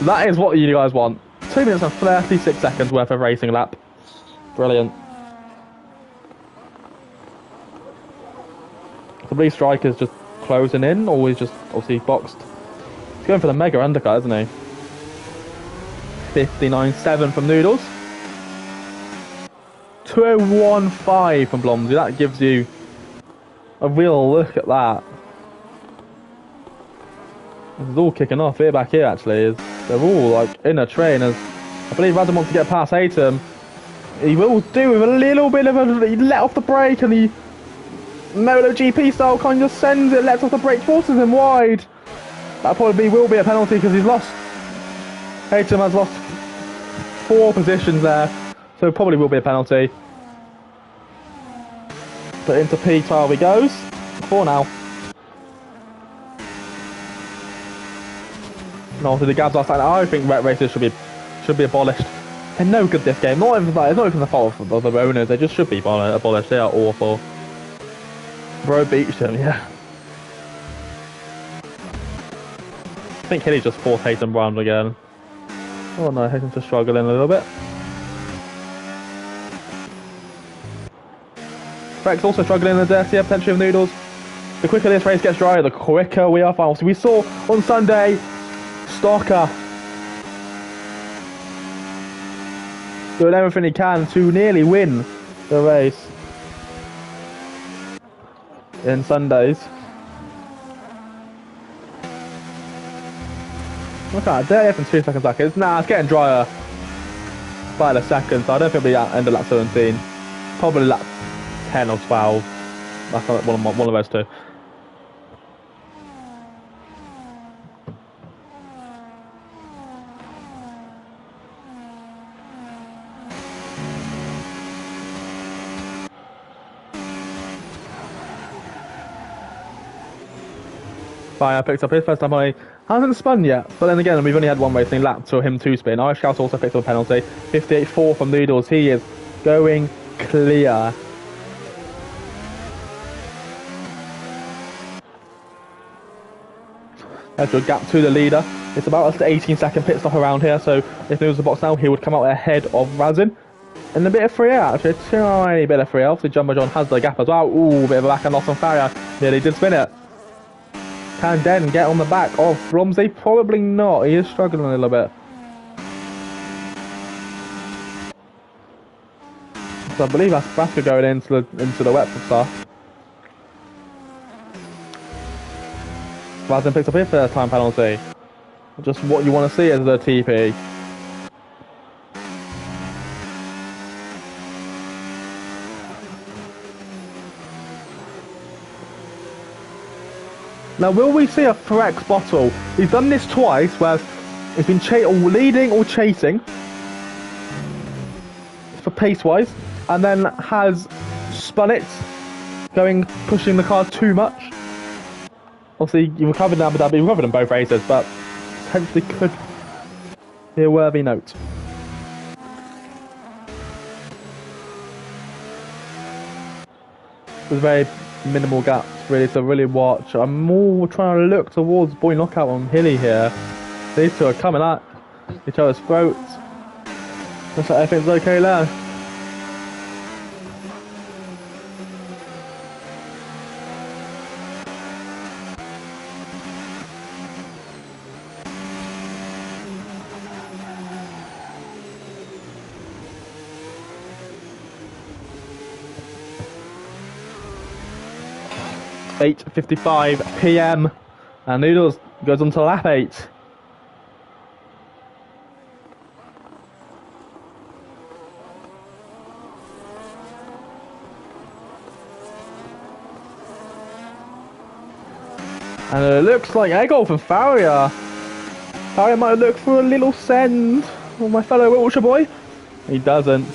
Speaker 1: That is what you guys want. 2 minutes and 36 seconds worth of racing lap. Brilliant. I believe Striker's just closing in, or he's just obviously boxed. He's going for the mega undercut, isn't he? 59.7 from Noodles. 201.5 from Blomsy. That gives you a real look at that. This is all kicking off here back here actually. They're all like in a train as I believe Radon wants to get past Atom. He will do with a little bit of a he let off the brake and the MotoGP style kind of sends it, lets off the brake, forces him wide. That probably will be a penalty because he's lost. Atom has lost 4 positions there, so probably will be a penalty. But into P12 he goes. 4 now. No, so the Gabs are saying I think wet races should be abolished. They're no good this game. Not even that. It's not even the fault of the owners. They just should be abolished. They are awful. Bro beats them, yeah. I think Hilly just forced Hayden round again. Oh no, Hayden's just struggling a little bit. Frex also struggling in the dirtier potentially of Noodles. The quicker this race gets dry, the quicker we are final. So we saw on Sunday, Stocker doing everything he can to nearly win the race in Sundays. Look at that, dirty and 2 seconds back. It's getting drier by the second, so I don't think it'll be at end of lap 17. Probably lap 10 or 12. That's one of those two. Fire picks up his first time penalty. Hasn't spun yet, but then again, we've only had one racing lap for him to spin. Irish Scout also picks up a penalty. 58.4 from Noodles. He is going clear. There's a gap to the leader. It's about an 18-second pit stop around here, so if there was a box now, he would come out ahead of Razin. And a bit of free air, actually, a tiny bit of free air. Obviously, Jumbo John has the gap as well. Ooh, bit of a back and loss on Farrier. Nearly did spin it. Can Den get on the back of Blomsey? Probably not. He is struggling a little bit. So I believe that's Braska going into the wet stuff. Razin picks up his first time penalty. Just what you want to see as the TP. Now, will we see a Threx bottle? He's done this twice, where he's been leading or chasing for pace-wise, and then has spun it, pushing the car too much. Obviously, you recovered in Abu Dhabi, you recovered in both races, but potentially could be a worthy note. There's very minimal gaps really to really watch. I'm more trying to look towards Boy Knockout on Hilly here. These two are coming at each other's throats. Looks like everything's okay there. (8:55 PM) and Noodles goes on to lap 8. And it looks like Egolf and Farrier. Farrier might look for a little send on my fellow Wiltshire boy. He doesn't.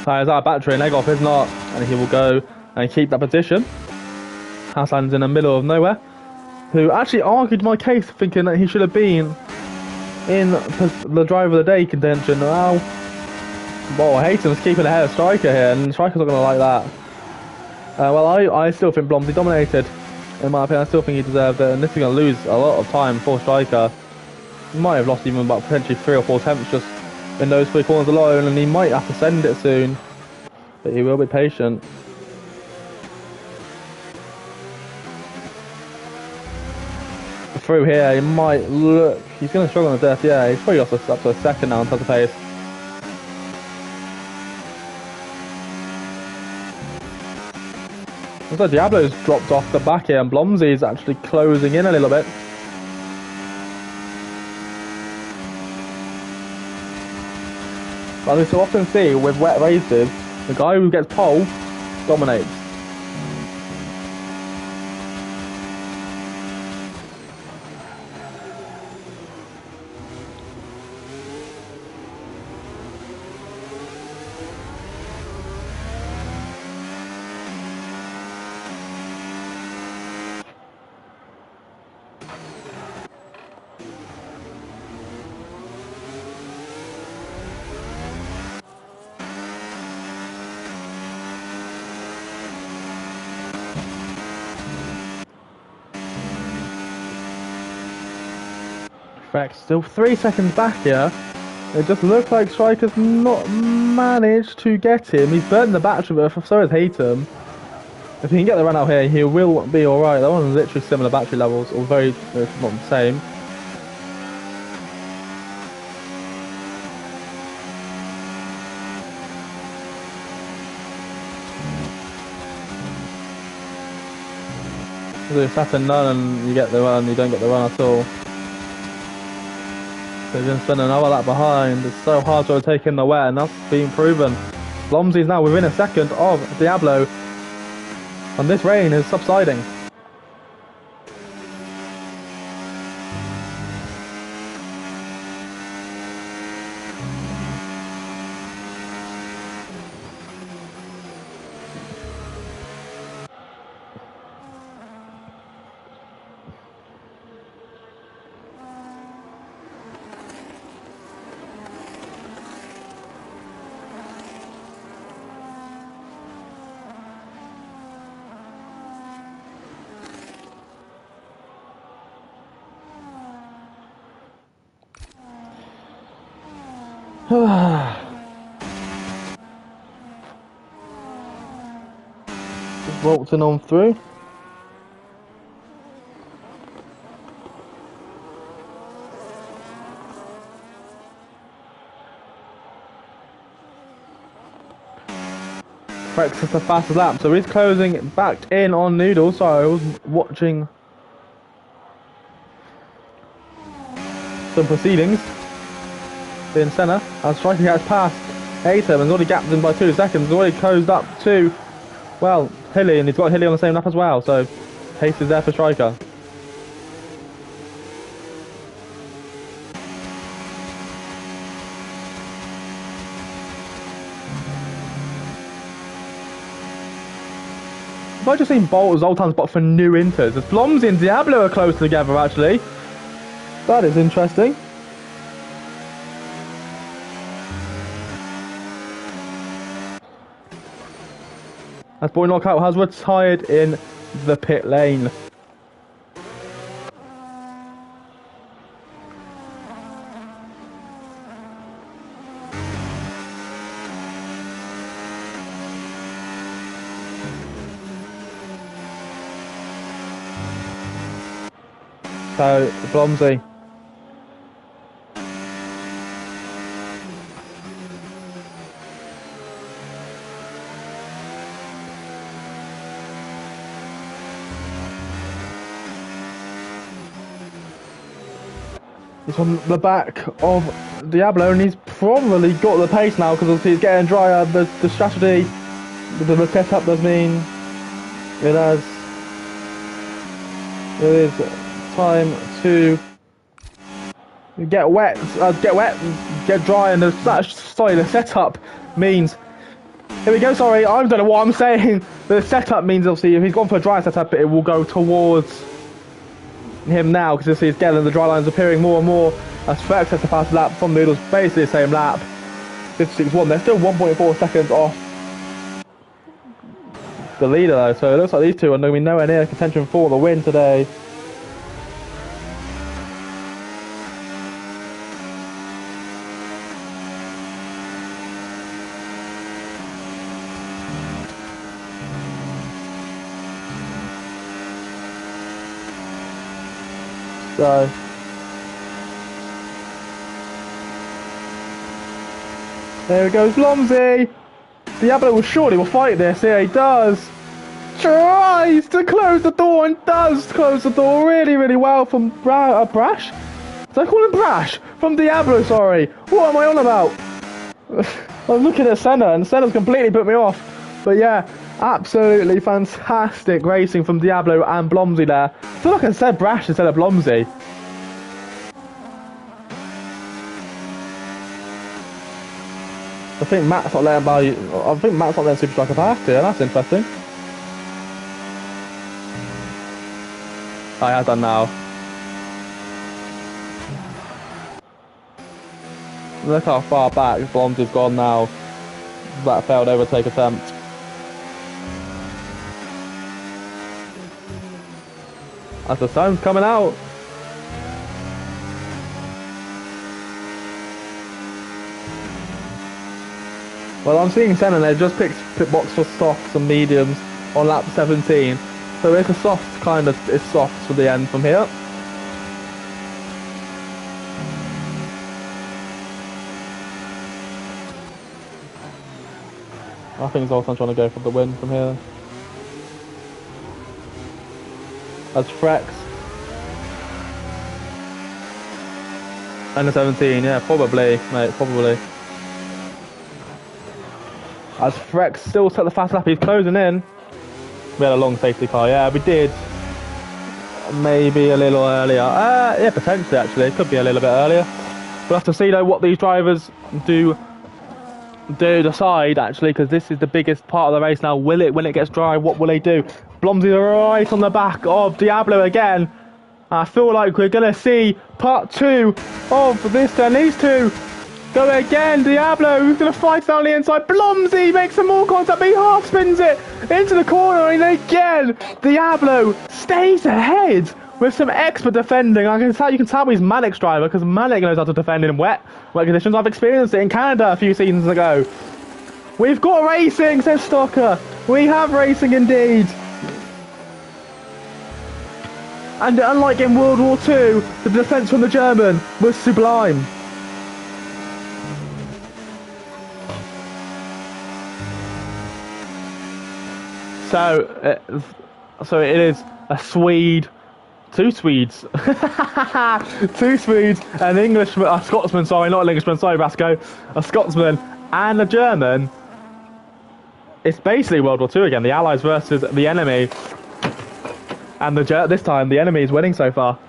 Speaker 1: Tires out of battery and Egolf is not, and he will go and keep that position. Hassan's in the middle of nowhere, who actually argued my case, thinking that he should have been in the driver of the day contention. Now, well, Hayton's keeping ahead of Striker here, and Striker's not going to like that. Well, I still think Blomsey dominated. In my opinion, I still think he deserved it, and this is going to lose a lot of time for Striker. He might have lost even about potentially 3 or 4 attempts just in those 3 corners alone, and he might have to send it soon, but he will be patient. Through here, he might look, he's going to struggle on the dirt. Yeah, he's probably got up to a second now in terms of pace. Looks like Diablo's dropped off the back here, and Blomsey's actually closing in a little bit. As we so often see with wet races, the guy who gets pole dominates. Fact, still 3 seconds back here. It just looks like Striker's not managed to get him. He's burnt the battery, but so has Hayton. If he can get the run out here, he will be alright. That one's literally similar battery levels, or very, if not the same. So if that's a none and you get the run, you don't get the run at all. They're going to spend another lap behind. It's so hard to overtake in the wet, and that's being proven. Blomsey's now within a second of Diablo, and this rain is subsiding. Just waltzing on through. Rex is the fastest lap, so he's closing back in on Noodle. Sorry, I was watching some proceedings in Senna, and Striker has passed A-Term and has already gapped him by 2 seconds. He's already closed up to, well, Hilly, and he's got Hilly on the same lap as well, so pace is there for Striker. Have I just seen Bolt Zoltan's bot for new inters? As Blomsey and Diablo are close together, actually. That is interesting. As Boy Knockout has retired in the pit lane. So, Blomsey. He's on the back of Diablo, and he's probably got the pace now because obviously it's getting drier. The strategy, the setup does mean it is time to get wet, get dry, and the setup means. Here we go. Sorry, I don't know what I'm saying. The setup means obviously if he's gone for a dry setup, it will go towards him now because he's getting the dry lines appearing more and more as Ferx has the fast lap from Noodles, basically the same lap. 56.1. They're still 1.4 seconds off the leader though, so it looks like these two are going to be nowhere near contention for the win today. So there goes Blomsey. Diablo will fight this. Here he does. Tries to close the door and does close the door really, really well from Brash. Did I call him Brash? From Diablo, sorry. What am I on about? I'm looking at Senna and Senna's completely put me off. But yeah, absolutely fantastic racing from Diablo and Blomsey there. I feel like I said Brash instead of Blomsey. I think Matt's not letting Super Striker past here. That's interesting. I have done now. Look how far back Blomsey's gone now. That failed overtake attempt. As the sun's coming out. Well, I'm seeing Senna there just picked pit box for softs and mediums on lap 17. So it's a soft kind of, it's soft for the end from here. I think Zoltan's trying to go for the win from here. As Frex. And the 17, yeah, probably, mate, probably. As Frex still set the fast lap, he's closing in. We had a long safety car, yeah, we did. Maybe a little earlier. Yeah, potentially actually. It could be a little bit earlier. We'll have to see though what these drivers do decide actually, because this is the biggest part of the race now. Will it, when it gets dry, what will they do? Blomsey's right on the back of Diablo again. I feel like we're going to see part 2 of this, and these two go again. Diablo, who's going to fight down the inside. Blomsey makes some more contact, but he half spins it into the corner, and again, Diablo stays ahead with some expert defending. You can tell he's Manic's driver, because Manic knows how to defend in wet conditions. I've experienced it in Canada a few seasons ago. We've got racing, says Stocker. We have racing indeed. And unlike in World War II, the defence from the German was sublime. So it is a Swede, 2 Swedes, 2 Swedes, a Scotsman, sorry, not an Englishman, sorry Vasco, a Scotsman and a German. It's basically World War II again, the Allies versus the enemy. And this time, the enemy is winning so far.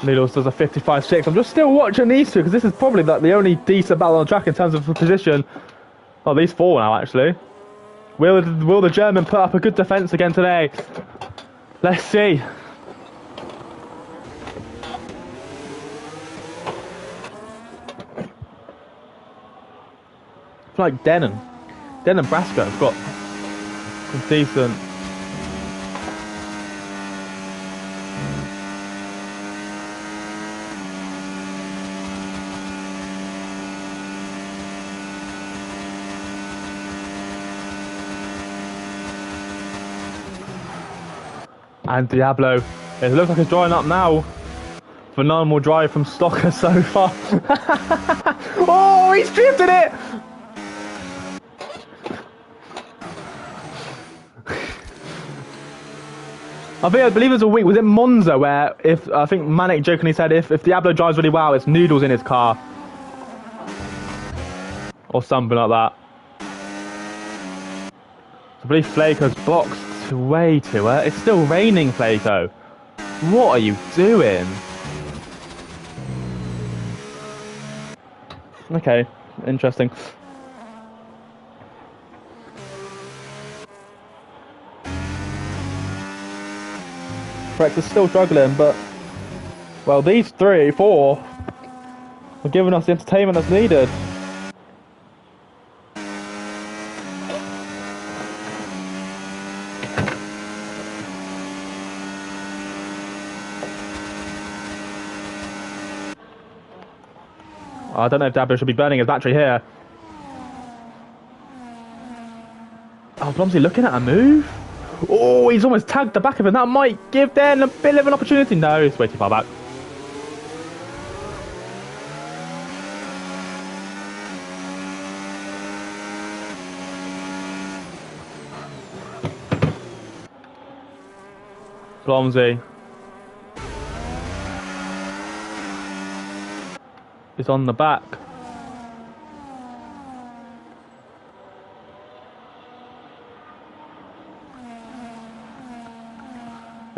Speaker 1: Needles does a 55.6. I'm just still watching these two because this is probably like the only decent battle on the track in terms of position. Oh, these 4 now actually. Will the German put up a good defence again today? Let's see. It's like Den and Brasco have got some decent. And Diablo, it looks like it's drying up now. Phenomenal drive from Stocker so far. Oh, he's drifted it! I believe there's a week, was it Monza, where I think Manic jokingly said if Diablo drives really well, it's noodles in his car. Or something like that. I believe Flaco's boxed way too early. It's still raining, Flaco. What are you doing? Okay, interesting. Rex is still struggling, but well, these 3, 4 are giving us the entertainment that's needed. I don't know if Diablo should be burning his battery here. Oh, Blomsey looking at a move. Oh, he's almost tagged the back of him. That might give Dan a bit of an opportunity. No, it's way too far back. Blomsey is on the back.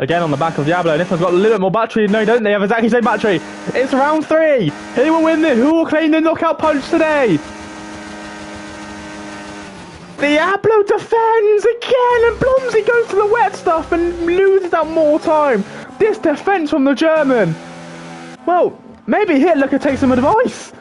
Speaker 1: Again on the back of Diablo, and this one's got a little bit more battery. No, don't they have exactly the same battery? It's round 3. Who will win this? Who will claim the knockout punch today? Diablo defends again, and Blomsey goes to the wet stuff and loses out more time. This defense from the German. Well, maybe Hitler could take some advice.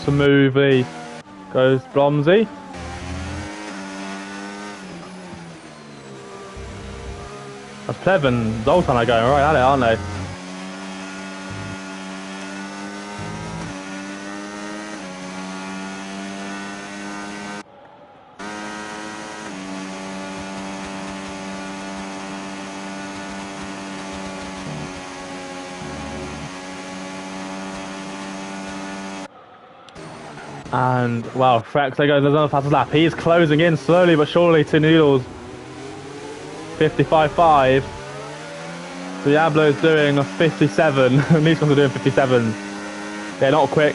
Speaker 1: smoothly goes Blomsey. That's Plev and Zoltan are going right at it, aren't they? And, well, Frex, there goes another fastest lap. He's closing in slowly but surely to Noodles. 55.5. Diablo's doing a 57. These guys are doing 57s. They're not quick.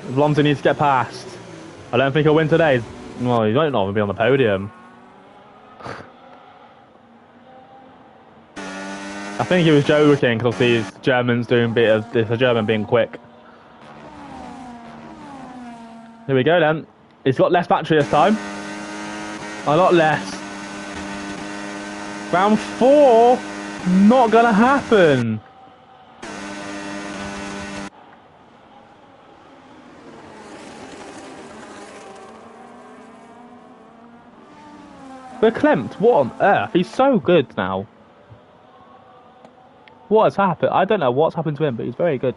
Speaker 1: Blomsey needs to get past. I don't think he'll win today. Well, he might not even be on the podium. I think he was joking because obviously his German's doing a bit of this, a German being quick. Here we go then. He's got less battery this time. A lot less. Round 4, not gonna happen. We're Klimt, what on earth? He's so good now. What has happened? I don't know what's happened to him, but he's very good.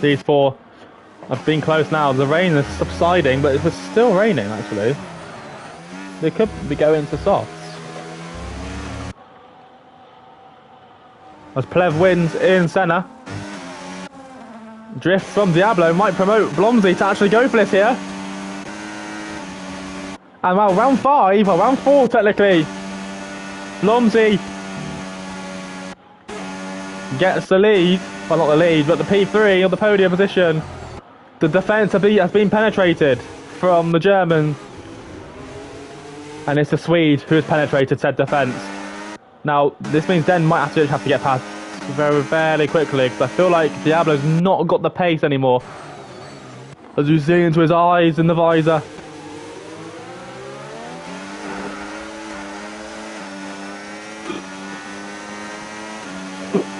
Speaker 1: These 4 have been close now. The rain is subsiding, but it's still raining actually. They could be going to softs. As Plev wins in Senna. Drift from Diablo might promote Blomsey to actually go for this here. And well, round 5, or round 4 technically. Blomsey gets the lead. Well, not the lead, but the P3 on the podium position. The defence has been penetrated from the German. And it's the Swede who has penetrated said defence. Now, this means Den might have to get past very, very quickly, because I feel like Diablo's not got the pace anymore. As you see into his eyes in the visor.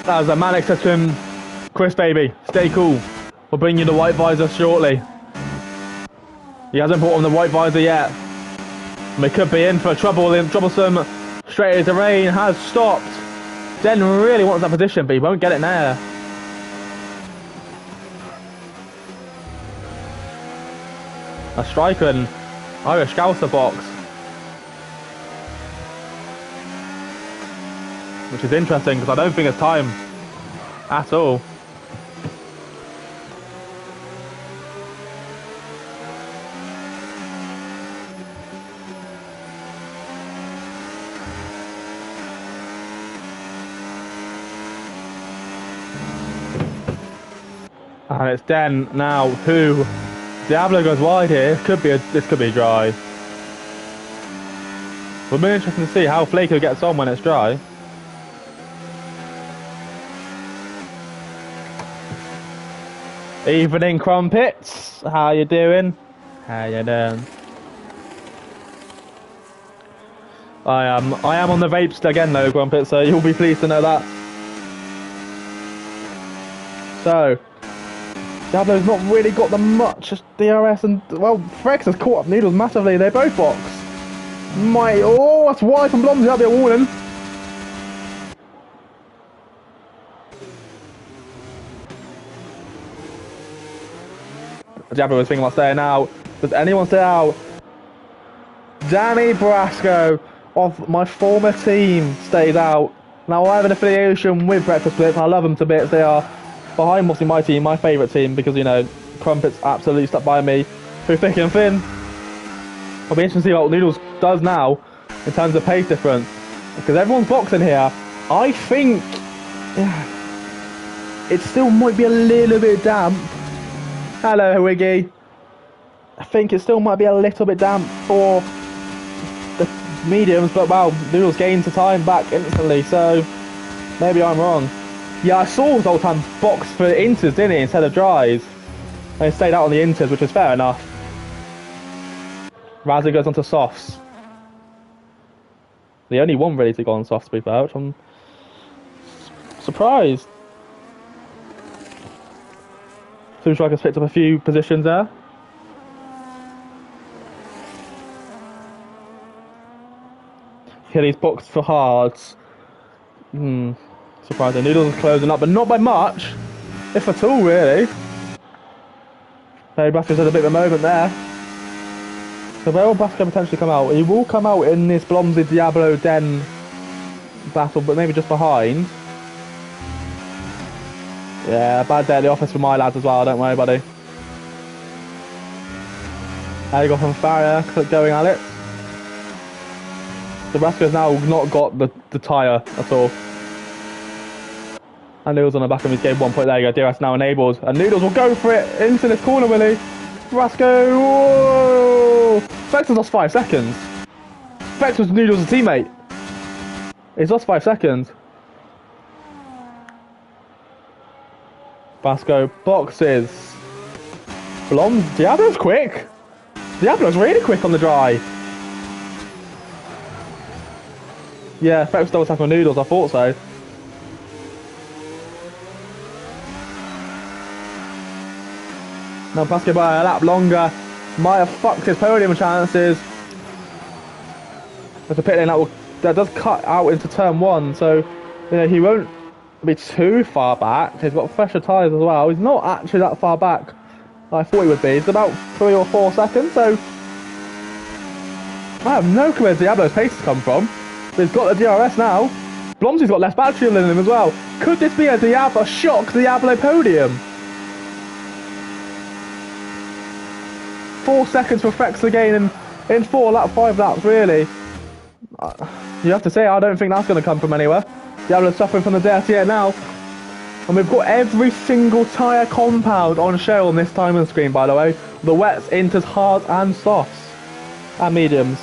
Speaker 1: As a Malik says to him, Chris baby, stay cool. We'll bring you the white visor shortly. He hasn't brought on the white visor yet. We could be in for troublesome. Straight into rain has stopped. Den really wants that position, but he won't get it now. A striker and Irish Scouser box. Which is interesting because I don't think it's time at all. And it's Den now who Diablo goes wide here. This could be dry. It'll be interesting to see how Flaco gets on when it's dry. Evening Crumpets, how you doing? How you doing? I am on the vapes again though, Crumpets, so you'll be pleased to know that. So Diablo's not really got the much DRS, and well, Frex has caught up Noodles massively. They both box. That's wide from Blomsey. That'll be a warning. Diablo was thinking about staying out. Does anyone stay out? Danny Brasco of my former team stays out. Now I have an affiliation with Breakfast Blitz. I love them to bits. They are behind mostly my team, my favourite team, because you know Crumpets absolutely stuck by me through thick and thin. I'll be interested to see what Noodles does now in terms of pace difference, because everyone's boxing here. I think it still might be a little bit damp. Hello, Wiggy. I think it still might be a little bit damp for the mediums, but wow, Noodles gains the time back instantly, so maybe I'm wrong. Yeah, I saw Zoltan box for inters, didn't he, instead of dries. And he stayed out on the inters, which is fair enough. Razzie goes on to softs. The only one ready to go on softs, to be fair, which I'm surprised. Two Strikers picked up a few positions there. Hilly's boxed for hards. Surprising. Noodles is closing up, but not by much, if at all, really. Maybe Basco's had a bit of a moment there. So where will Basco potentially come out? He will come out in this Blomsy Diablo Den battle, but maybe just behind. Yeah, bad day at the office for my lads as well, don't worry, buddy. There you go from Farrier, going at it. So Basco's now not got the tyre at all. And Noodles on the back of his game 1 point. There you go, DRS now enabled. And Noodles will go for it into this corner, will he? Brasco, whoa! Fex has lost 5 seconds. Fex was Noodles' teammate. He's lost 5 seconds. Brasco boxes. Blom, Diablo's quick. Diablo's really quick on the dry. Yeah, Fex double tap on Noodles, I thought so. Now Pascal by a lap longer might have fucked his podium chances. There's a pit lane that does cut out into turn 1, so you know he won't be too far back. He's got fresher tyres as well. He's not actually that far back I thought he would be. He's about 3 or 4 seconds, so I have no clue where Diablo's pace has come from. But he's got the DRS now. Blomsy's got less battery than him as well. Could this be a shock Diablo podium? 4 seconds for Frex again in 5 laps, really. You have to say, I don't think that's going to come from anywhere. Diablo's suffering from the dirty air now. And we've got every single tyre compound on show on this timing screen, by the way. The wets, inters, hards and softs. And mediums.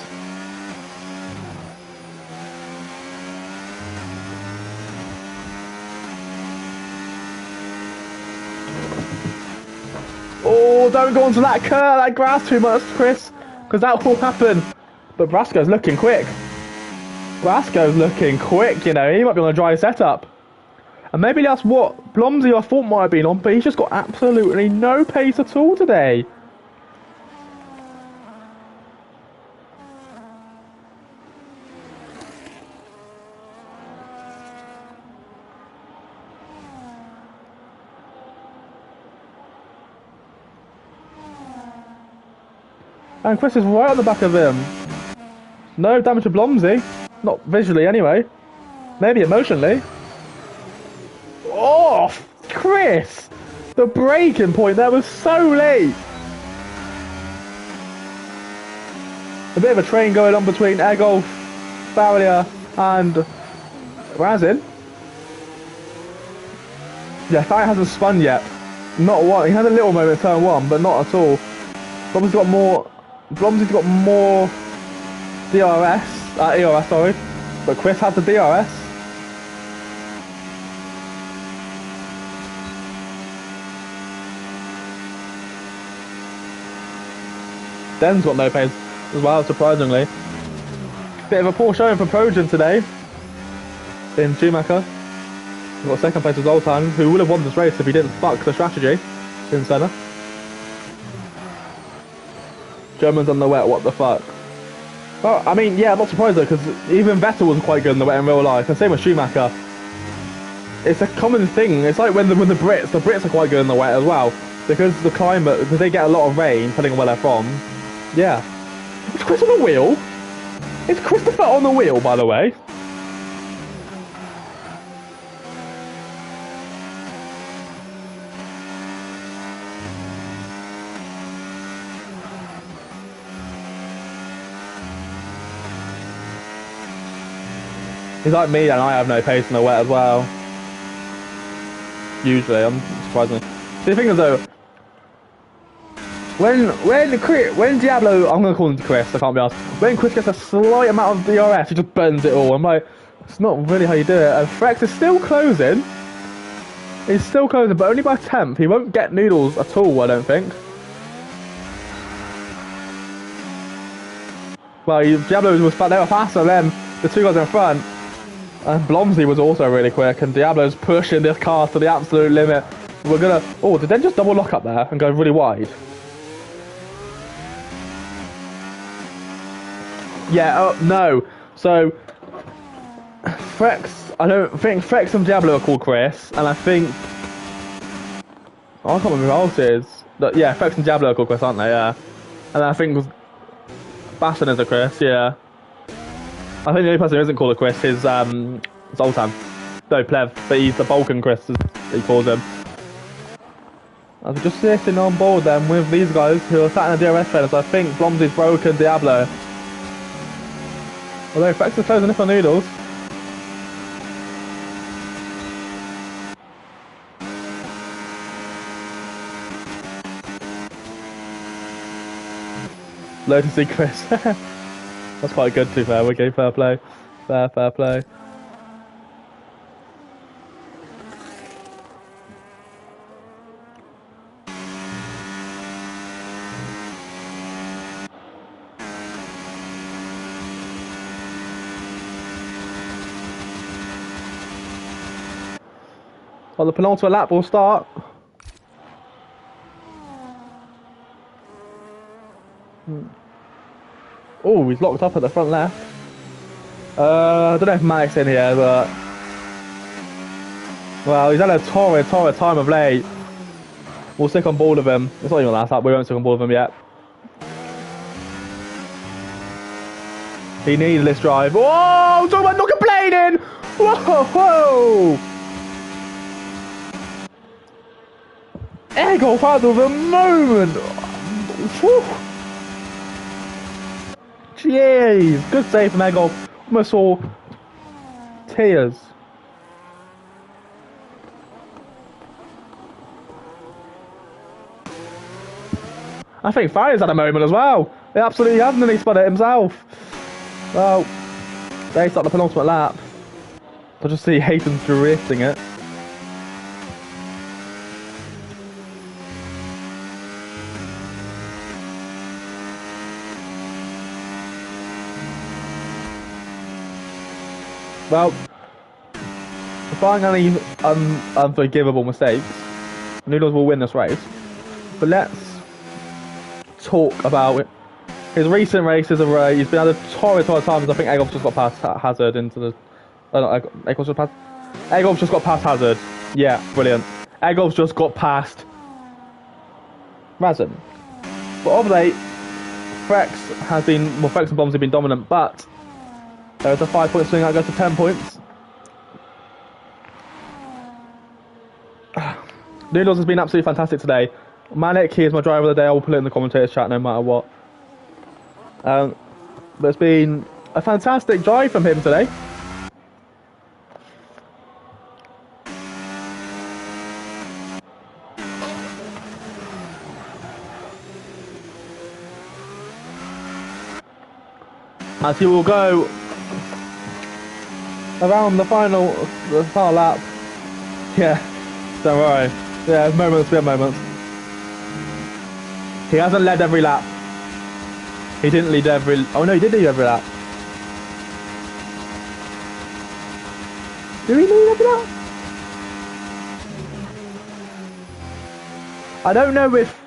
Speaker 1: Oh, don't go onto that grass too much, Chris, because that will happen. But Brasco's looking quick. Brasco's looking quick, you know. He might be on a dry setup. And maybe that's what Blomsy I thought might have been on, but he's just got absolutely no pace at all today. And Chris is right on the back of him. No damage to Blomsy. Not visually, anyway. Maybe emotionally. Oh, Chris! The braking point there was so late. A bit of a train going on between Egolf, Farrier, and Razin. Yeah, Farrier hasn't spun yet. Not one. He had a little moment in turn 1, but not at all. Blomsy's got more. Blomsy's got more ERS, sorry, but Chris had the DRS. Den's got no pace as well, surprisingly. Bit of a poor showing for Progen today in Schumacher. We've got second place with Zoltan, who would have won this race if he didn't fuck the strategy in Senna. German's on the wet, what the fuck? Well, I mean, yeah, I'm not surprised though, because even Vettel wasn't quite good in the wet in real life, and same with Schumacher. It's a common thing. It's like when the Brits are quite good in the wet as well, because the climate, because they get a lot of rain, depending on where they're from. Yeah. Is Chris on the wheel? Is Christopher on the wheel, by the way? He's like me and I have no pace in the wet as well. Usually, I'm surprisingly. See, the thing is though, when Diablo, I'm gonna call him Chris, I can't be asked. When Chris gets a slight amount of DRS, he just burns it all. I'm like, it's not really how you do it. And Frex is still closing. He's still closing, but only by 10th. He won't get Noodles at all, I don't think. Well, Diablo they were faster than the two guys in front. And Blomsey was also really quick, and Diablo's pushing this car to the absolute limit. We're gonna... Oh, did they just double lock up there and go really wide? Yeah, no. So, Frex... I don't think Frex and Diablo are called Chris, and I think... Oh, I can't remember who else it is. But, yeah, Frex and Diablo are called Chris, aren't they? Yeah. And I think Bastion is a Chris, yeah. I think the only person who isn't called a Chris is Zoltan. No, Plev, but he's the Balkan Chris, as he calls him. I was just sitting on board then with these guys who are sat in the DRS trainer, so I think Blomsey's broken Diablo. Although Frex is closing in for Noodles. Low to see Chris. That's quite good to be fair. Okay, fair play. Fair play. Well, the penultimate lap will start. Oh, he's locked up at the front left. I don't know if Malik's in here, but... Well, he's had a torrid time of late. We'll stick on board with him. It's not even last lap, we won't stick on board with him yet. He needs this drive. Whoa! Talk about not complaining! Whoa! Egolf out of the moment! Whew. Jeez! Good save from Egolf. Almost saw tears. I think Fire's had a moment as well. He absolutely hasn't, and he spun it himself. Well, they start the penultimate lap. I'll just see Hayden drifting it. Well, barring any unforgivable mistakes, Noodles will win this race. But let's talk about it. His recent races of he's been at a torrid times. I think Egolf's just got past Hazard into the... Egolf's just got past Hazard. Yeah, brilliant. Egolf's just got past Razin. But of late, Frex and Bombs have been dominant, but there's a 5-point swing that goes to 10 points. Noodles has been absolutely fantastic today. Malik, he is my driver of the day. I will put it in the commentators chat no matter what. But it's been a fantastic drive from him today. As he will go around the final lap. Yeah, don't worry. Yeah, moments, we have moments. He hasn't led every lap. He didn't lead every... Oh no, he did lead every lap. Did he lead every lap? I don't know if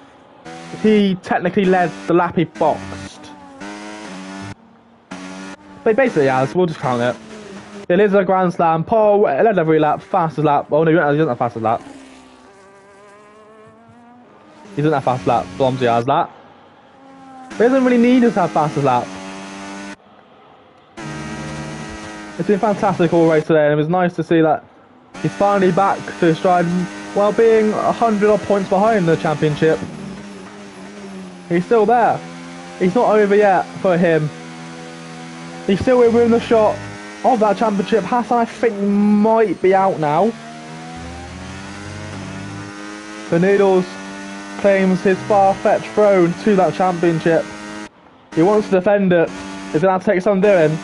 Speaker 1: he technically led the lap he boxed. But he basically has, we'll just count it. It is a Grand Slam. Paul led every lap, fastest lap. Oh no, he doesn't have fastest lap. He doesn't have fast lap. Blomsey has that. But he doesn't really need us to have fastest lap. It's been fantastic all race today, and it was nice to see that he's finally back to his stride while being 100 odd points behind the championship. He's still there. He's not over yet for him. He's still within the shot of that championship. Hassan, I think, might be out now. For Noodles, claims his far-fetched throne to that championship. He wants to defend it. He's going to have to take some doing.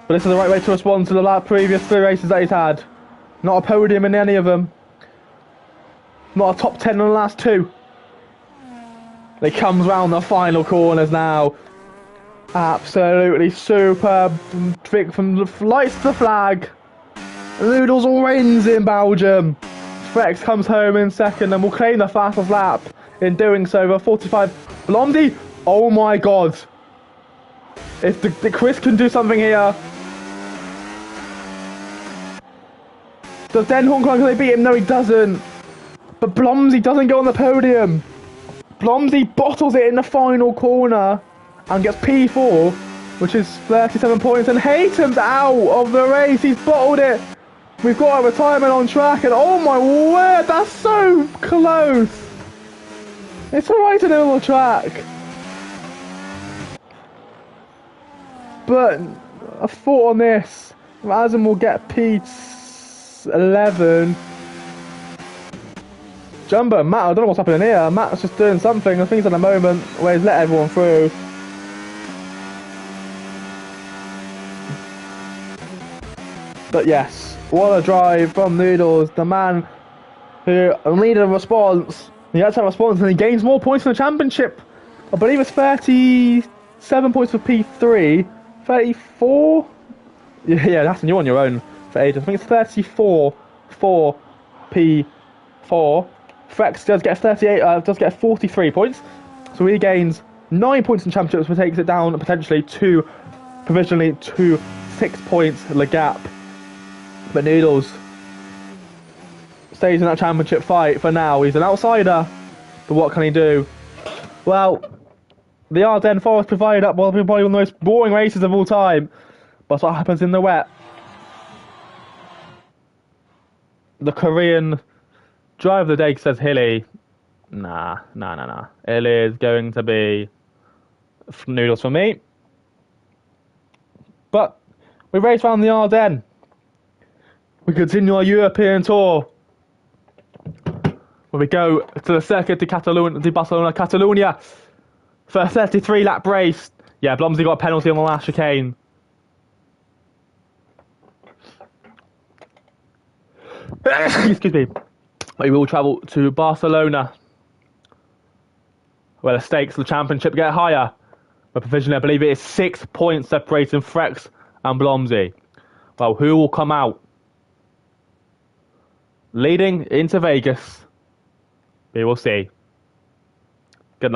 Speaker 1: But this is the right way to respond to the previous 3 races that he's had. Not a podium in any of them. Not a top 10 in the last 2. He comes round the final corners now. Absolutely superb. From the lights to the flag. Noodles wins in Belgium. Frex comes home in second and will claim the fastest lap. In doing so, the 45. Blondie, oh my god. If the Chris can do something here. Does Den Hong Kong, can they beat him? No, he doesn't. But Blomsey doesn't go on the podium. Blomsey bottles it in the final corner and gets P4, which is 37 points. And Hayton's out of the race. He's bottled it. We've got a retirement on track. And oh my word, that's so close. It's right in the middle of the track. But I thought on this, Razum will get P11. Jumbo, Matt, I don't know what's happening here. Matt's just doing something. I think he's at the moment where he's let everyone through. But yes, what a drive from Noodles, the man who needed a response. He had to have a response and he gains more points in the championship. I believe it's 37 points for P3. 34? Yeah, that's you're on your own for ages. I think it's 34 for P4. Frex does get 43 points. So he gains 9 points in championships, which takes it down potentially provisionally to 6 points the gap. But Noodles stays in that championship fight for now. He's an outsider, but what can he do? Well, the R10 Forest provided up probably one of the most boring races of all time. But what happens in the wet? The Korean driver of the day says Hilly. Nah. It is going to be Noodles for me. But we race around the Ardennes. We continue our European tour. Where we go to the Circuit de Barcelona, Catalonia. For a 33-lap race. Yeah, Blomsey got a penalty on the last chicane. Excuse me. We will travel to Barcelona, where the stakes of the championship get higher. But provisionally, I believe it is 6 points separating Frex and Blomsey. Well, who will come out leading into Vegas? We will see.